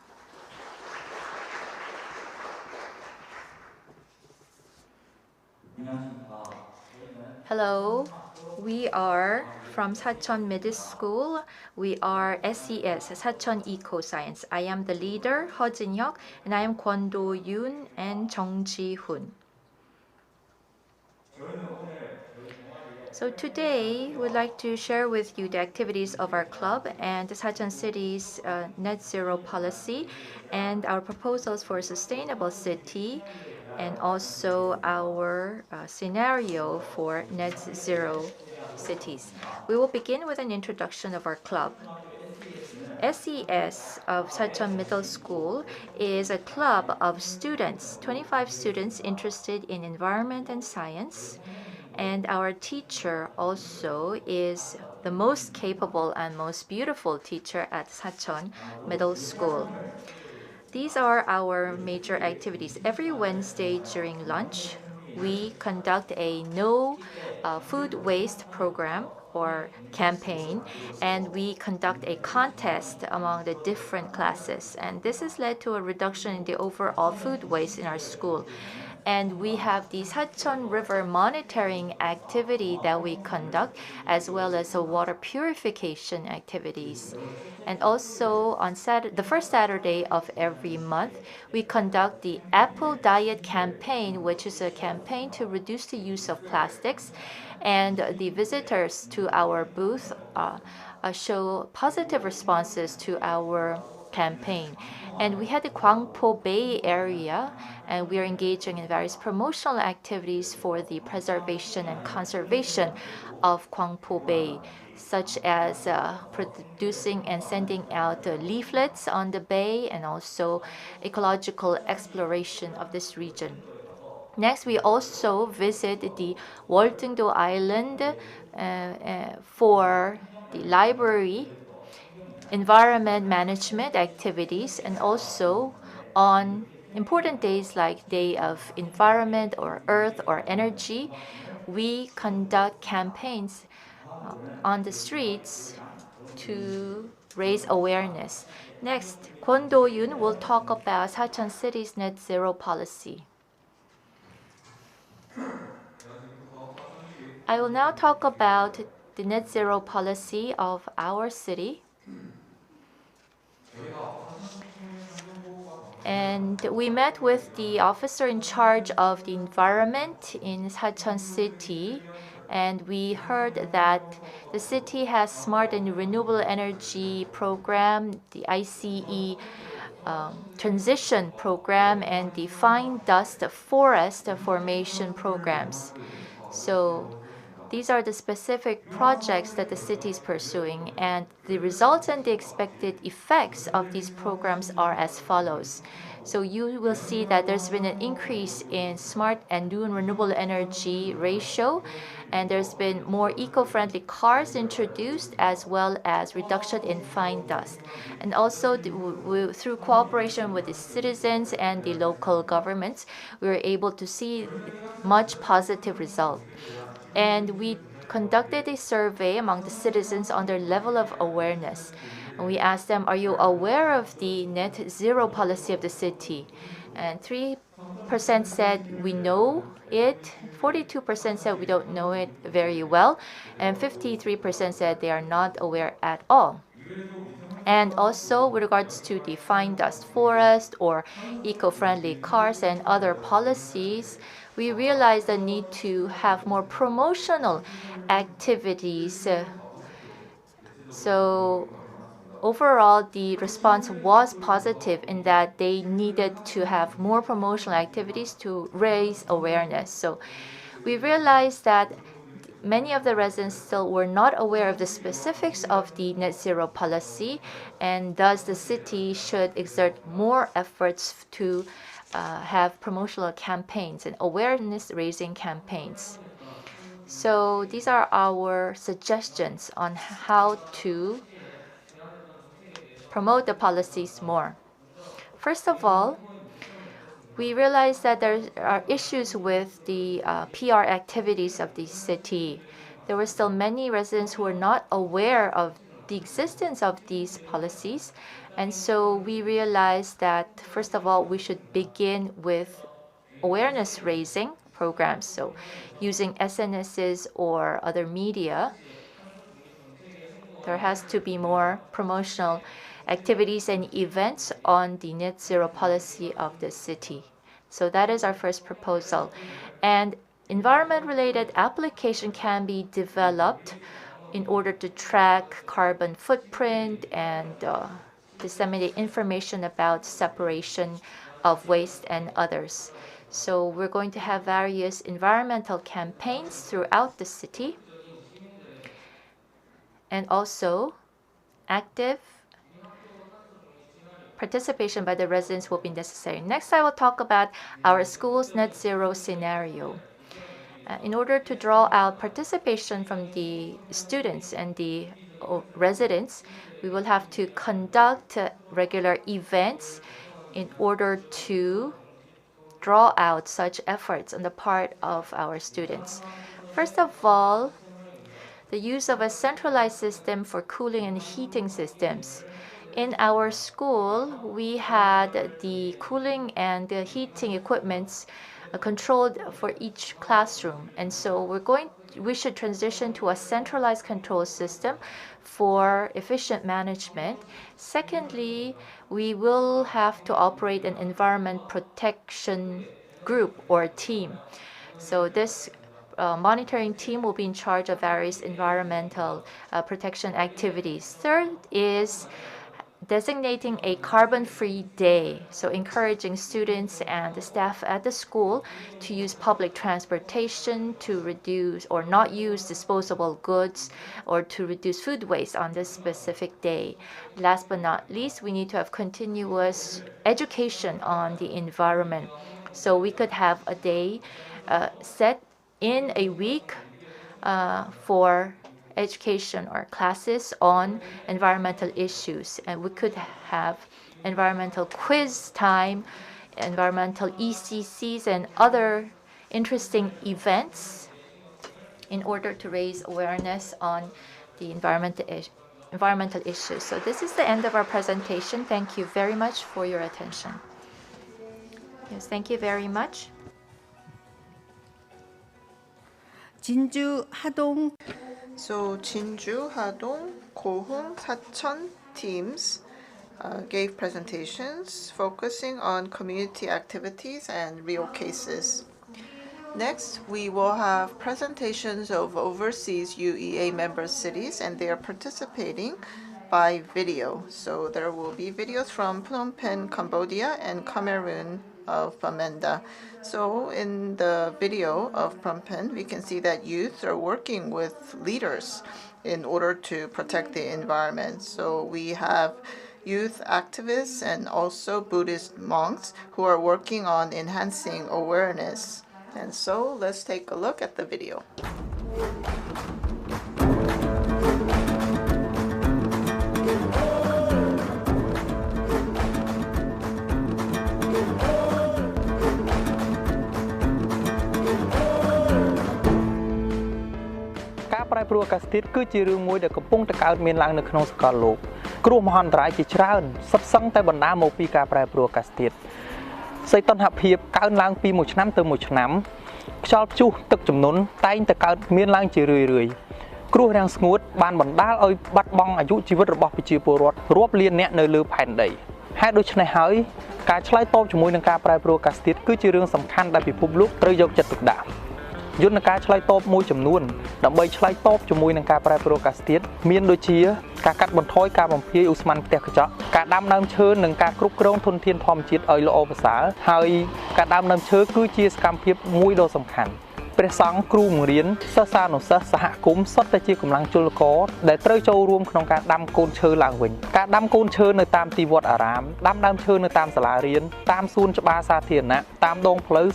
Hello, we are from Sacheon Middle School. We are SES, Sacheon Eco Science. I am the leader, Heo Jin-hyuk, and I am Kwon Do-yoon and Jung Ji-hoon. So today, we'd like to share with you the activities of our club and Sacheon City's net zero policy and our proposals for a sustainable city, and also our scenario for net zero cities. We will begin with an introduction of our club. SES of Sacheon Middle School is a club of students, 25 students interested in environment and science. And our teacher also is the most capable and most beautiful teacher at Sachon Middle School. These are our major activities. Every Wednesday during lunch, we conduct a no food waste program or campaign, and we conduct a contest among the different classes. And this has led to a reduction in the overall food waste in our school. And we have the Sachon River monitoring activity that we conduct, as well as a water purification activities. And also on the first Saturday of every month, we conduct the Apple Diet campaign, which is a campaign to reduce the use of plastics. And the visitors to our booth show positive responses to our campaign. And we had the Gwangpo Bay area, and we are engaging in various promotional activities for the preservation and conservation of Gwangpo Bay, such as producing and sending out leaflets on the bay, and also ecological exploration of this region. Next, we also visit the Woldeungdo Island for the library, environment management activities, and also on important days like Day of Environment or Earth or Energy, we conduct campaigns on the streets to raise awareness. Next, Kwon Do-yoon will talk about Sachon City's net zero policy. I will now talk about the net zero policy of our city. And we met with the officer in charge of the environment in Sachon City, and we heard that the city has smart and renewable energy program, the ICE transition program, and the fine dust forest formation programs. So these are the specific projects that the city is pursuing, and the results and the expected effects of these programs are as follows. So you will see that there's been an increase in smart and new and renewable energy ratio, and there's been more eco-friendly cars introduced, as well as reduction in fine dust. And also through cooperation with the citizens and the local governments, we were able to see much positive result. And we conducted a survey among the citizens on their level of awareness. And we asked them, are you aware of the net zero policy of the city? And 3% said we know it, 42% said we don't know it very well, and 53% said they are not aware at all. And also with regards to the fine dust forest or eco-friendly cars and other policies, we realized the need to have more promotional activities. So overall, the response was positive in that they needed to have more promotional activities to raise awareness. So we realized that many of the residents still were not aware of the specifics of the net zero policy, and thus the city should exert more efforts to have promotional campaigns and awareness raising campaigns. So these are our suggestions on how to promote the policies more. First of all, we realized that there are issues with the PR activities of the city. There were still many residents who were not aware of the existence of these policies. And so we realized that, first of all, we should begin with awareness raising programs. So using SNSs or other media, there has to be more promotional activities and events on the net zero policy of the city. So that is our first proposal. And environment-related application can be developed in order to track carbon footprint and disseminate information about separation of waste and others. So we're going to have various environmental campaigns throughout the city, and also active participation by the residents will be necessary. Next, I will talk about our school's net zero scenario. In order to draw out participation from the students and the residents, we will have to conduct regular events in order to draw out such efforts on the part of our students. First of all, the use of a centralized system for cooling and heating systems. In our school, we had the cooling and the heating equipments controlled for each classroom. And so we should transition to a centralized control system for efficient management. Secondly, we will have to operate an environment protection group or team. So this monitoring team will be in charge of various environmental protection activities. Third is designating a carbon-free day, so encouraging students and the staff at the school to use public transportation to reduce or not use disposable goods or to reduce food waste on this specific day. Last but not least, we need to have continuous education on the environment. So we could have a day set in a week for education or classes on environmental issues, and we could have environmental quiz time, environmental ECCs, and other interesting events in order to raise awareness on the environmental issues. So this is the end of our presentation. Thank you very much for your attention. Yes, thank you very much. 진주, 하동. So Jinju, Hadong, Kohung, Sachon teams gave presentations focusing on community activities and real cases. Next, we will have presentations of overseas UEA member cities, and they are participating by video. So there will be videos from Phnom Penh, Cambodia, and Cameroon of Bamenda. So in the video of Phnom Penh, we can see that youth are working with leaders in order to protect the environment. So we have youth activists and also Buddhist monks who are working on enhancing awareness. And so let's take a look at the video. Pride ព្រោះអាកាសធាតុគឺជារឿងមួយដែលកំពុងតែកើតមានឡើងនៅក្នុងសកលលោកគ្រោះមហន្តរាយជាច្រើនសុទ្ធសឹងតែបណ្ដាលមកពីការប្រែប្រួលអាកាសធាតុសីតុណ្ហភាពកើនឡើងពីមួយឆ្នាំទៅមួយឆ្នាំខ្យល់ព្យុះទឹកជំនន់តែងតែកើតមានឡើងជារឿយៗគ្រោះរាំងស្ងួតបានបណ្ដាលឲ្យបាត់បង់អាយុជីវិតរបស់ប្រជាពលរដ្ឋរាប់លានអ្នកនៅលើផែនដីហេតុដូច្នេះហើយការឆ្លើយតបជាមួយនឹងការប្រែប្រួលអាកាសធាតុគឺជារឿងសំខាន់ដែលពិភពលោកត្រូវយកចិត្តទុកដាក់យន្តការឆ្លើយតបមួយចំនួនដើម្បីឆ្លើយតបជាមួយនឹងការប្រែប្រួលអាកាសធាតុមានដូចជាការកាត់បន្ថយការបំភាយឧស្ម័នផ្ទះកញ្ចក់ការដាំដើមឈើនិងការគ្រប់គ្រងធនធានធម្មជាតិឲ្យល្អប្រសើរហើយការដាំដើមឈើគឺជាសកម្មភាពមួយដ៏សំខាន់ព្រះសង្ឃគ្រូបង្រៀនសិស្សានុសិស្សសហគមន៍សុទ្ធតែជាកម្លាំងចលករដែលត្រូវចូលរួមក្នុងការដាំកូនឈើឡើងវិញការដាំកូនឈើនៅតាមទីវត្តអារាមដាំដើមឈើនៅតាមសាលារៀនតាមសួនច្បារសាធារណៈតាមដងផ្លូវ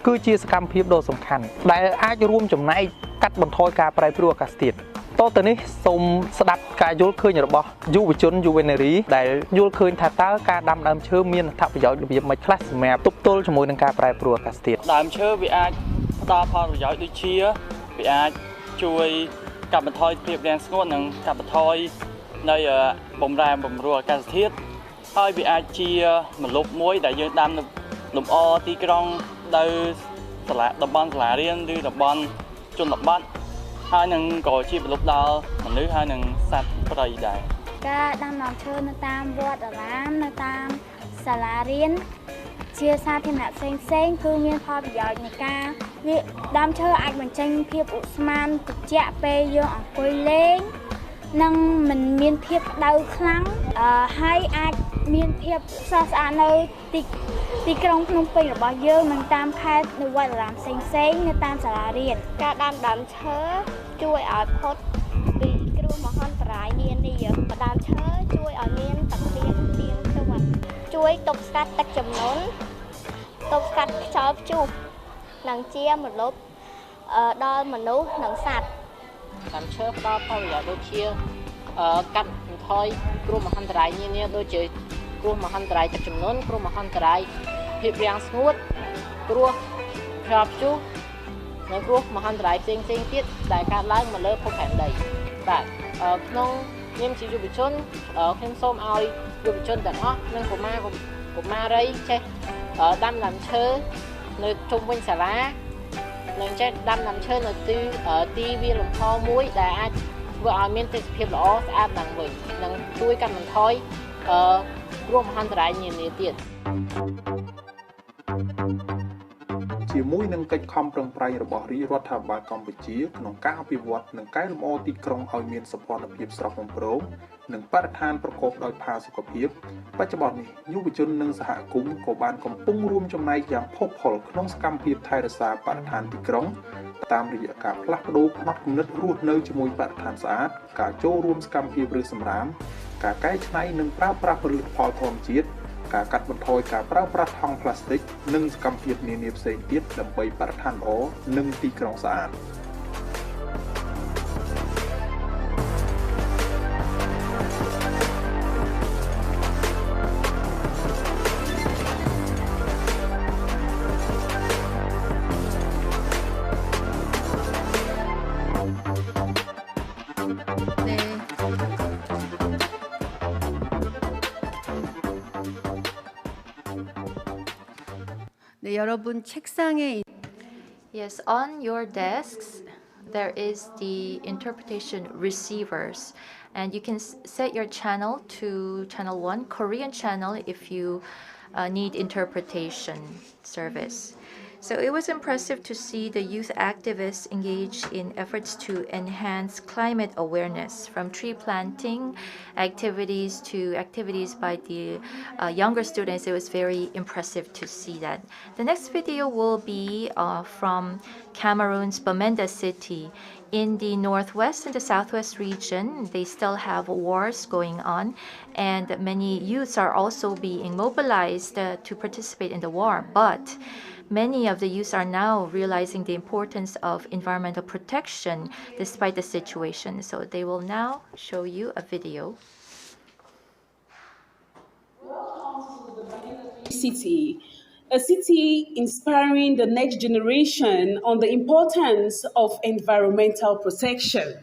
គឺជាសកម្មភាពដ៏សំខាន់ដែលអាចរួមចំណែកកាត់បន្ថយការប្រែប្រួលអាកាសធាតុតទៅនេះសូមស្ដាប់ការយល់ឃើញរបស់យុវជនយុវនារីដែលយល់ឃើញថាតើការដាំដើមឈើមានអត្ថប្រយោជន៍របៀបម៉េចខ្លះសម្រាប់ទប់ទល់ជាមួយនឹងការប្រែប្រួលអាកាសធាតុដើមឈើវាអាចផ្ដល់ផលប្រយោជន៍ដូចជាវាអាចជួយកាត់បន្ថយភាពរាំងស្ងួតនិងកាត់បន្ថយនៅបំរែបំរួលអាកាសធាតុហើយវាអាចជាម្លប់មួយដែលយើងដាំនៅលំអទីក្រុងនៅតំបន់សាលារៀនឬតំបន់ជនបទហើយនឹងក៏ជាប្រលប់ដល់មនុស្សហើយនឹងសត្វព្រៃដែរការដាំដើមឈើនៅតាមវត្តអារាមនៅតាមសាលារៀនជាសាធារណៈផ្សេងៗគឺមានផលប្រយោជន៍នៃការវាដើមឈើអាចបញ្ចេញភាពឧស្ម័នត្រជាក់ពេលយើងអង្គុយលេងនិងមិនមានភាពក្តៅខ្លាំងហើយអាចមានភាពស្រស់ស្អាតនៅទីក្រុងភ្នំពេញរបស់យើងនិងតាមខេត្តនៅវត្តអារាមផ្សេងៗនៅតាមសាលារៀនការដាំដើមឈើជួយឲ្យផុតពីគ្រោះមហន្តរាយនានាដើមឈើជួយឲ្យមានទឹកភ្លៀងទៀងទាត់ជួយទប់ស្កាត់ទឹកជំនន់ទប់ស្កាត់ខ្យល់ព្យុះនិងជាម្លប់ ដល់មនុស្សនិងសត្វ ដើមឈើផ្ដល់ផលប្រយោជន៍ដូចជាកាត់បន្ថយគ្រោះមហន្តរាយនានាដូចជាគ្រោះមហន្តរាយទឹកជំនន់គ្រោះមហន្តរាយភាពរាំងស្ងួតគ្រោះខ្យល់ព្យុះនិងគ្រោះមហន្តរាយផ្សេងៗទៀតដែលកើតឡើងមកលើភពផែនដីបាទក្នុងនាមជាយុវជនខ្ញុំសូមឲ្យយុវជនទាំងអស់និងកុមារីចេះដាំដើមឈើនៅជុំវិញសាលានិងចេះដាំដើមឈើនៅទីវាលលំផមួយដែលអាចធ្វើឲ្យមានទេសភាពល្អស្អាតឡើងវិញនិងជួយកាត់បន្ថយគ្រោះមហន្តរាយនានាទៀត ជាមួយនឹងកិច្ចខំប្រឹងប្រែងរបស់រាជរដ្ឋាភិបាលកម្ពុជាក្នុងការអភិវឌ្ឍនិងកែលម្អទីក្រុងឲ្យមានសោភ័ណភាពស្រស់បំព្រងនិងបរិស្ថានប្រកបដោយផាសុកភាពបច្ចុប្បន្ននេះយុវជននិងសហគមន៍ក៏បានកំពុងរួមចំណែកយ៉ាងផុសផុលក្នុងសកម្មភាពថែរក្សាបរិស្ថានទីក្រុងតាមរយៈការផ្លាស់ប្ដូរផ្នត់គំនិតរស់នៅជាមួយបរិស្ថានស្អាតការចូលរួមសកម្មភាពឬសម្រាមការកែច្នៃនិងប្រើប្រាស់ផលិតផលធម្មជាតិការកាត់បន្ថយការប្រើប្រាស់ថង់ប្លាស្ទិកនិងសកម្មភាពនានាផ្សេងទៀតដើម្បីបរិស្ថានល្អនិងទីក្រុងស្អាត 네, 여러분 책상에 Yes, on your desks, there is the interpretation receivers. And you can set your channel to channel 1, Korean channel, if you need interpretation service. So it was impressive to see the youth activists engage in efforts to enhance climate awareness, from tree planting activities to activities by the younger students. It was very impressive to see that. The next video will be from Cameroon's Bamenda city. In the northwest and the southwest region, they still have wars going on, and many youths are also being mobilized to participate in the war. But many of the youths are now realizing the importance of environmental protection despite the situation. So they will now show you a video. City, a city inspiring the next generation on the importance of environmental protection.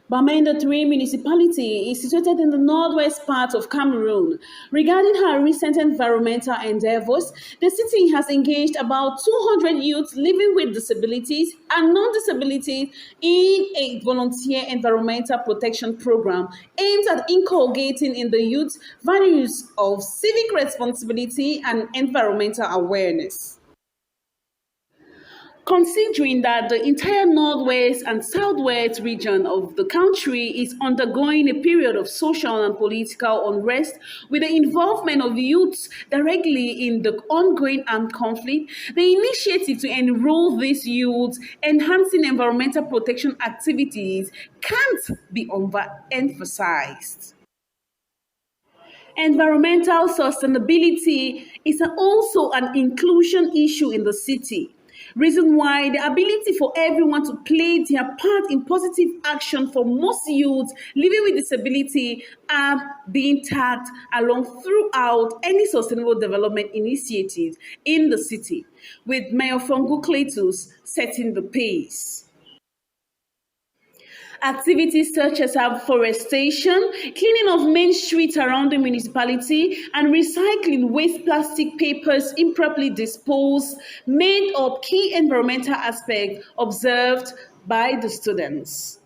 Bamenda 3 municipality is situated in the northwest part of Cameroon. Regarding her recent environmental endeavors, the city has engaged about 200 youths living with disabilities and non-disabilities in a volunteer environmental protection program aimed at inculcating in the youth values of civic responsibility and environmental awareness. Considering that the entire northwest and southwest region of the country is undergoing a period of social and political unrest with the involvement of youths directly in the ongoing armed conflict, the initiative to enroll these youths enhancing environmental protection activities can't be overemphasized. Environmental sustainability is also an inclusion issue in the city. Reason why the ability for everyone to play their part in positive action for most youths living with disability are being tagged along throughout any sustainable development initiatives in the city, with Mayor Fongu Cletus setting the pace. Activities such as afforestation, cleaning of main streets around the municipality, and recycling waste plastic papers improperly disposed made up key environmental aspects observed by the students.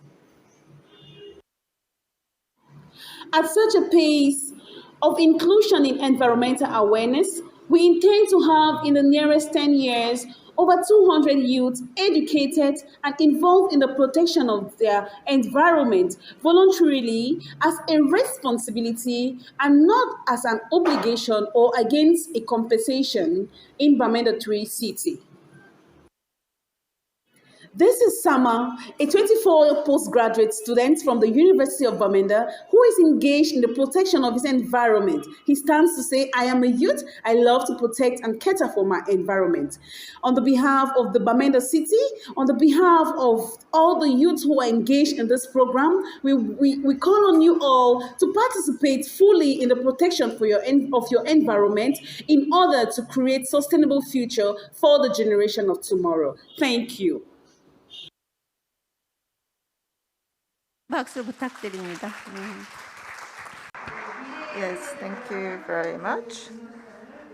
At such a pace of inclusion in environmental awareness, we intend to have in the nearest 10 years over 200 youths educated and involved in the protection of their environment voluntarily as a responsibility and not as an obligation or against a compensation in Bamenda 3 city. This is Sama, a 24 postgraduate student from the University of Bamenda who is engaged in the protection of his environment. He stands to say, I am a youth, I love to protect and cater for my environment. On the behalf of the Bamenda City, on the behalf of all the youths who are engaged in this program, we call on you all to participate fully in the protection of your environment in order to create sustainable future for the generation of tomorrow. Thank you. 박수 부탁드립니다. Yes, thank you very much.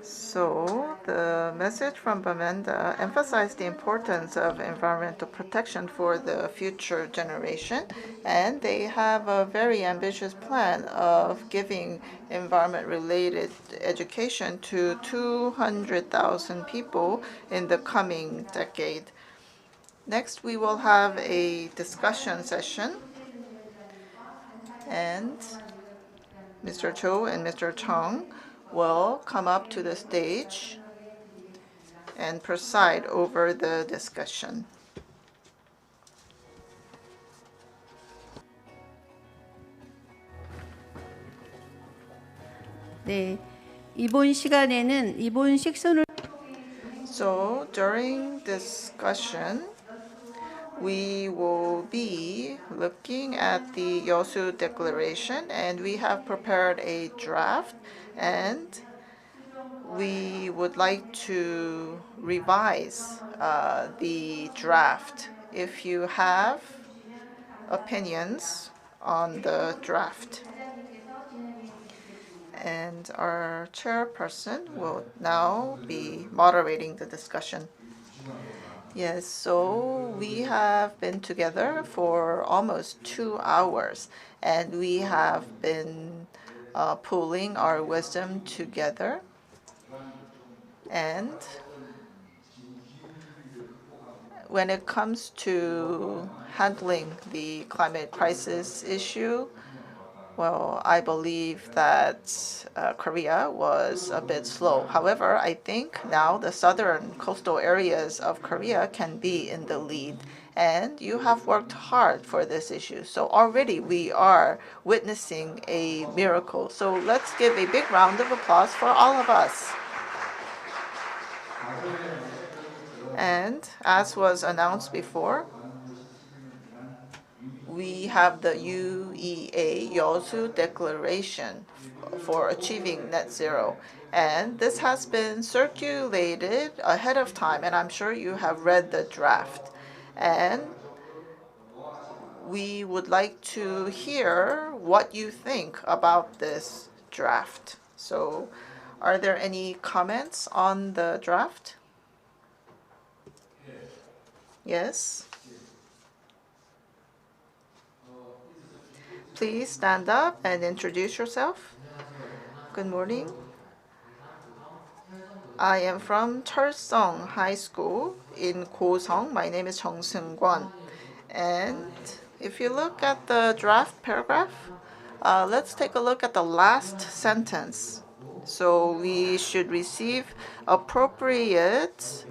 So, the message from Bamenda emphasized the importance of environmental protection for the future generation, and they have a very ambitious plan of giving environment-related education to 200,000 people in the coming decade. Next, we will have a discussion session, and Mr. Cho and Mr. Chung will come up to the stage and preside over the discussion. 네, 이번 시간에는 이번 섹션을 So during discussion, we will be looking at the YEOSU Declaration, and we have prepared a draft, and we would like to revise the draft. If you have opinions on the draft. And our chairperson will now be moderating the discussion. Yes, so we have been together for almost 2 hours, and we have been pooling our wisdom together. And when it comes to handling the climate crisis issue, well, I believe that Korea was a bit slow. However, I think now the southern coastal areas of Korea can be in the lead. And you have worked hard for this issue. So already we are witnessing a miracle. So let's give a big round of applause for all of us. And as was announced before, we have the UEA YEOSU Declaration for achieving net zero. And this has been circulated ahead of time, and I'm sure you have read the draft. And we would like to hear what you think about this draft. So, are there any comments on the draft? Yes? Please stand up and introduce yourself. Good morning. I am from Cheolsung High School in Gosong. My name is Jung Seung-kwon. And if you look at the draft paragraph, let's take a look at the last sentence. So we should receive appropriate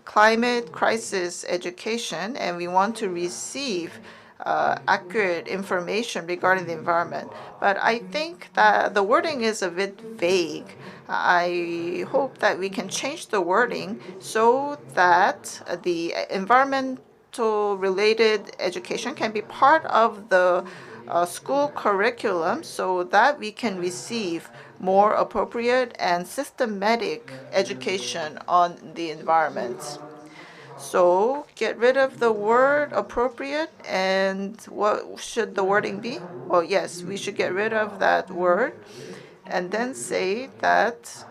climate crisis education, and we want to receive accurate information regarding the environment. But I think that the wording is a bit vague. I hope that we can change the wording so that the environmental related education can be part of the school curriculum so that we can receive more appropriate and systematic education on the environment. So get rid of the word appropriate, and what should the wording be? Well, yes, we should get rid of that word and then say that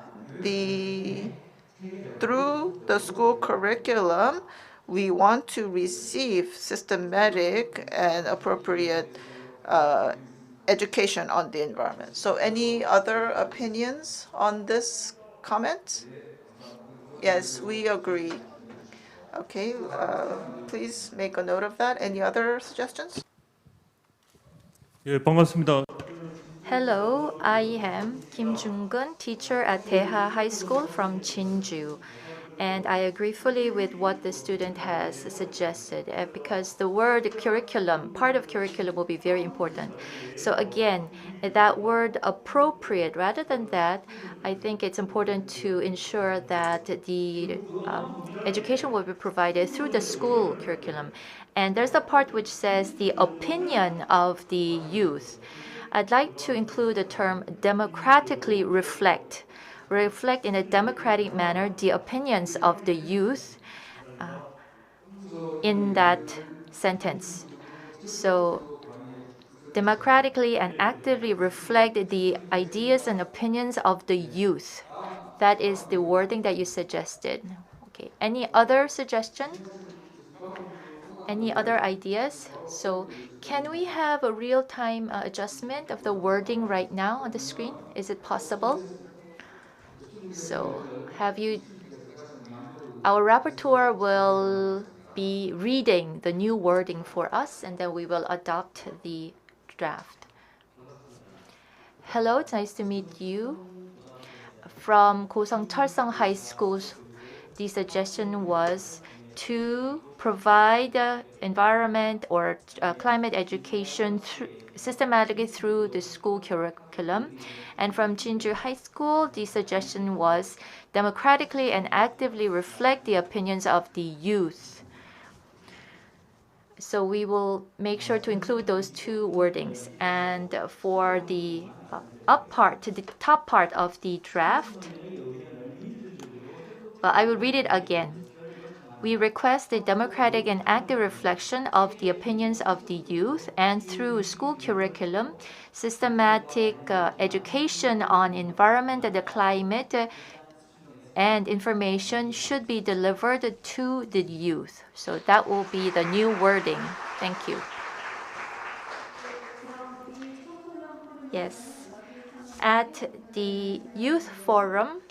through the school curriculum, we want to receive systematic and appropriate education on the environment. So any other opinions on this comment? Yes, we agree. Okay, please make a note of that. Any other suggestions? 예, 반갑습니다. Hello, I am Kim Jung-gun, teacher at Daeha High School from Jinju. And I agree fully with what the student has suggested because the word curriculum, part of curriculum will be very important. So again, that word appropriate, rather than that, I think it's important to ensure that the education will be provided through the school curriculum. And there's a part which says the opinion of the youth. I'd like to include the term democratically reflect in a democratic manner the opinions of the youth in that sentence. So democratically and actively reflect the ideas and opinions of the youth. That is the wording that you suggested. Okay. Any other suggestion? Any other ideas? So can we have a real-time adjustment of the wording right now on the screen? Is it possible? So our rapporteur will be reading the new wording for us, and then we will adopt the draft. Hello, it's nice to meet you. From Gosong Cheolsung High School, the suggestion was to provide environment or climate education systematically through the school curriculum. And from Jinju High School, the suggestion was democratically and actively reflect the opinions of the youth. So we will make sure to include those two wordings. And for the the top part of the draft, I will read it again. We request the democratic and active reflection of the opinions of the youth, and through school curriculum, systematic education on environment and the climate and information should be delivered to the youth. So that will be the new wording. Thank you. Yes. At the youth forum,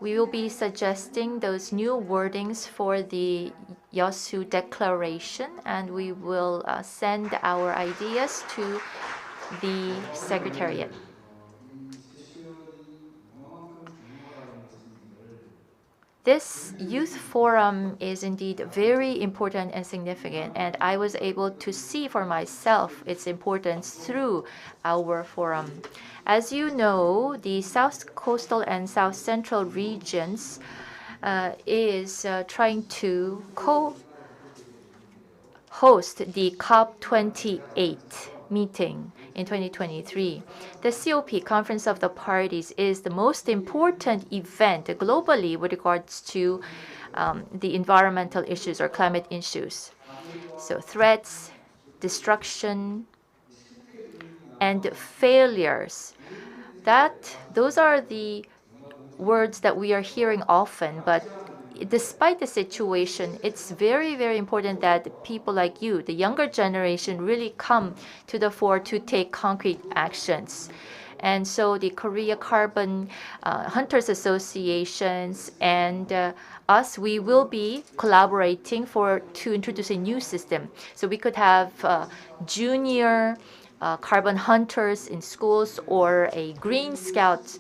we will be suggesting those new wordings for the YEOSU declaration, and we will send our ideas to the Secretariat. This youth forum is indeed very important and significant, and I was able to see for myself its importance through our forum. As you know, the South Coastal and South Central regions is trying to co-host the COP28 meeting in 2023. The COP, Conference of the Parties, is the most important event globally with regards to the environmental issues or climate issues. So threats, destruction, and failures. Those are the words that we are hearing often, but despite the situation, it's very, very important that people like you, the younger generation, really come to the fore to take concrete actions. And so the Korea Carbon Hunters Associations and us, we will be collaborating to introduce a new system. So we could have junior carbon hunters in schools or a Green Scout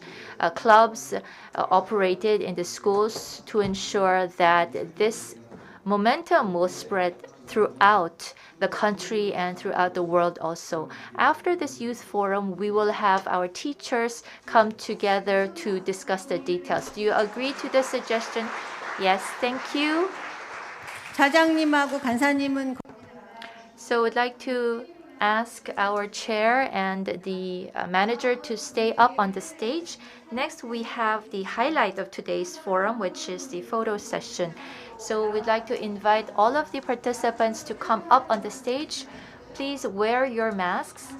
clubs operated in the schools to ensure that this momentum will spread throughout the country and throughout the world also. After this youth forum, we will have our teachers come together to discuss the details. Do you agree to the suggestion? Yes, thank you. 차장님하고 간사님은 So I'd like to ask our chair and the manager to stay up on the stage. Next, we have the highlight of today's forum, which is the photo session. So we'd like to invite all of the participants to come up on the stage. Please wear your masks,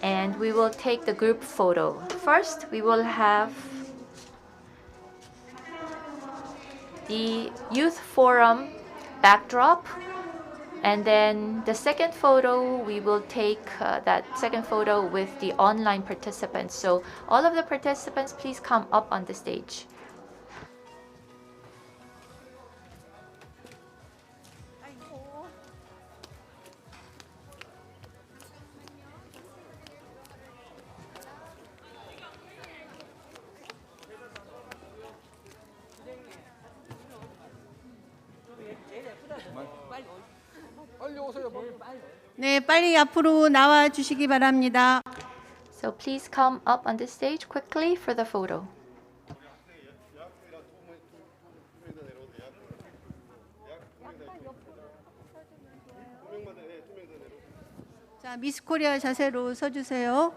and we will take the group photo. First, we will have the youth forum backdrop. And then the second photo, we will take that second photo with the online participants. So all of the participants, please come up on the stage. 네, 빨리 앞으로 나와 주시기 바랍니다. So please come up on the stage quickly for the photo. 자, 미스 코리아 자세로 서주세요.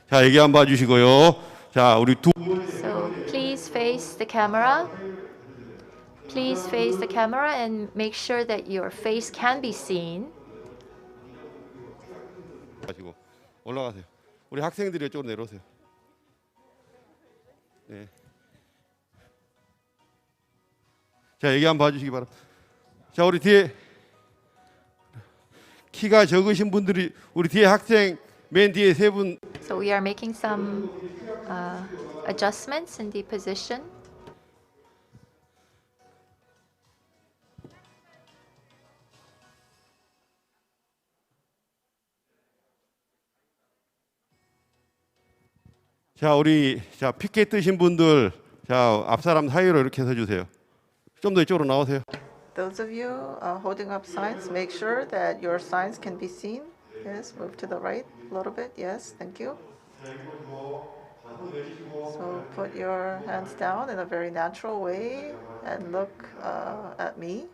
자, 여기 한번 봐주시고요. 자, 우리 두. So please face the camera. Please face the camera and make sure that your face can be seen. 가지고 올라가세요. 우리 학생들이 이쪽으로 내려오세요. 네. 자, 여기 한번 봐주시기 바랍니다. 자, 우리 뒤에 키가 적으신 분들이 우리 뒤에 학생 맨 뒤에 세 분. So we are making some adjustments in the position. 자, 우리 피켓 뜨신 분들 앞 사람 사이로 이렇게 서 주세요. 좀 더 이쪽으로 나오세요. Those of you holding up signs, make sure that your signs can be seen. Yes, move to the right a little bit. Yes, thank you. So put your hands down in a very natural way and look at me.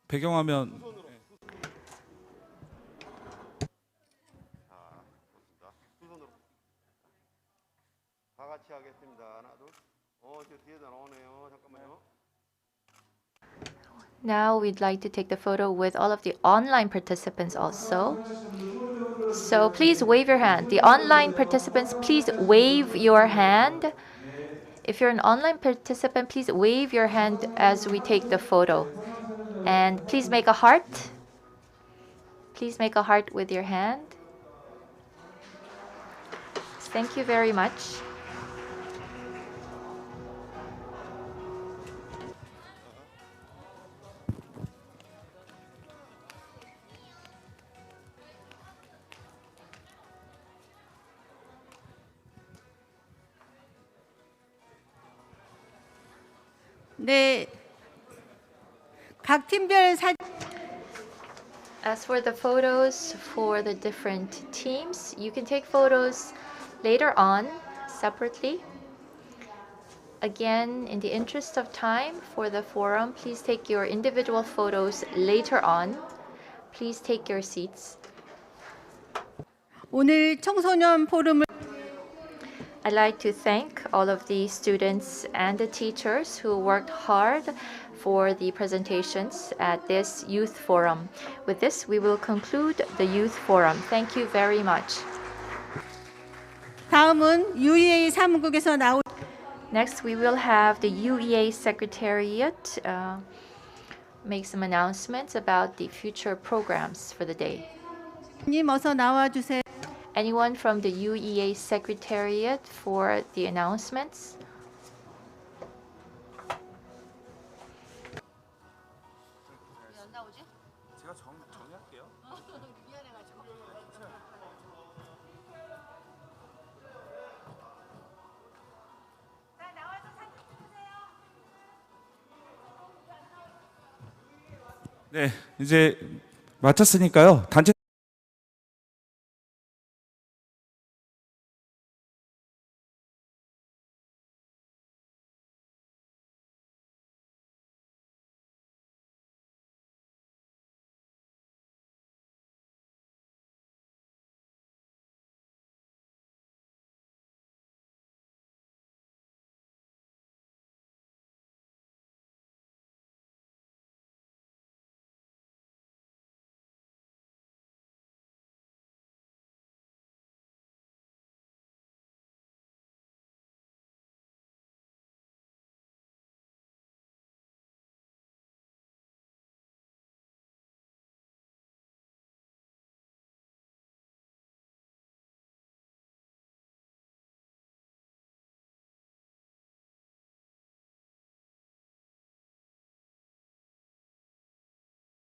배경화면. 다 같이 하겠습니다. 하나, 둘. 저 뒤에다 나오네요. 잠깐만요. Now we'd like to take the photo with all of the online participants also. So please wave your hand. The online participants, please wave your hand. If you're an online participant, please wave your hand as we take the photo. And please make a heart. Please make a heart with your hand. Thank you very much. 네, 각 팀별 사진. As for the photos for the different teams, you can take photos later on separately. Again, in the interest of time for the forum, please take your individual photos later on. Please take your seats. 오늘 청소년 포럼을 I'd like to thank all of the students and the teachers who worked hard for the presentations at this youth forum. With this, we will conclude the youth forum. Thank you very much. 다음은 UEA 사무국에서 나온 Next, we will have the UEA Secretariat make some announcements about the future programs for the day. 님 어서 나와 주세요. Anyone from the UEA Secretariat for the announcements? 제가 정리할게요. 네, 이제 마쳤으니까요. 단체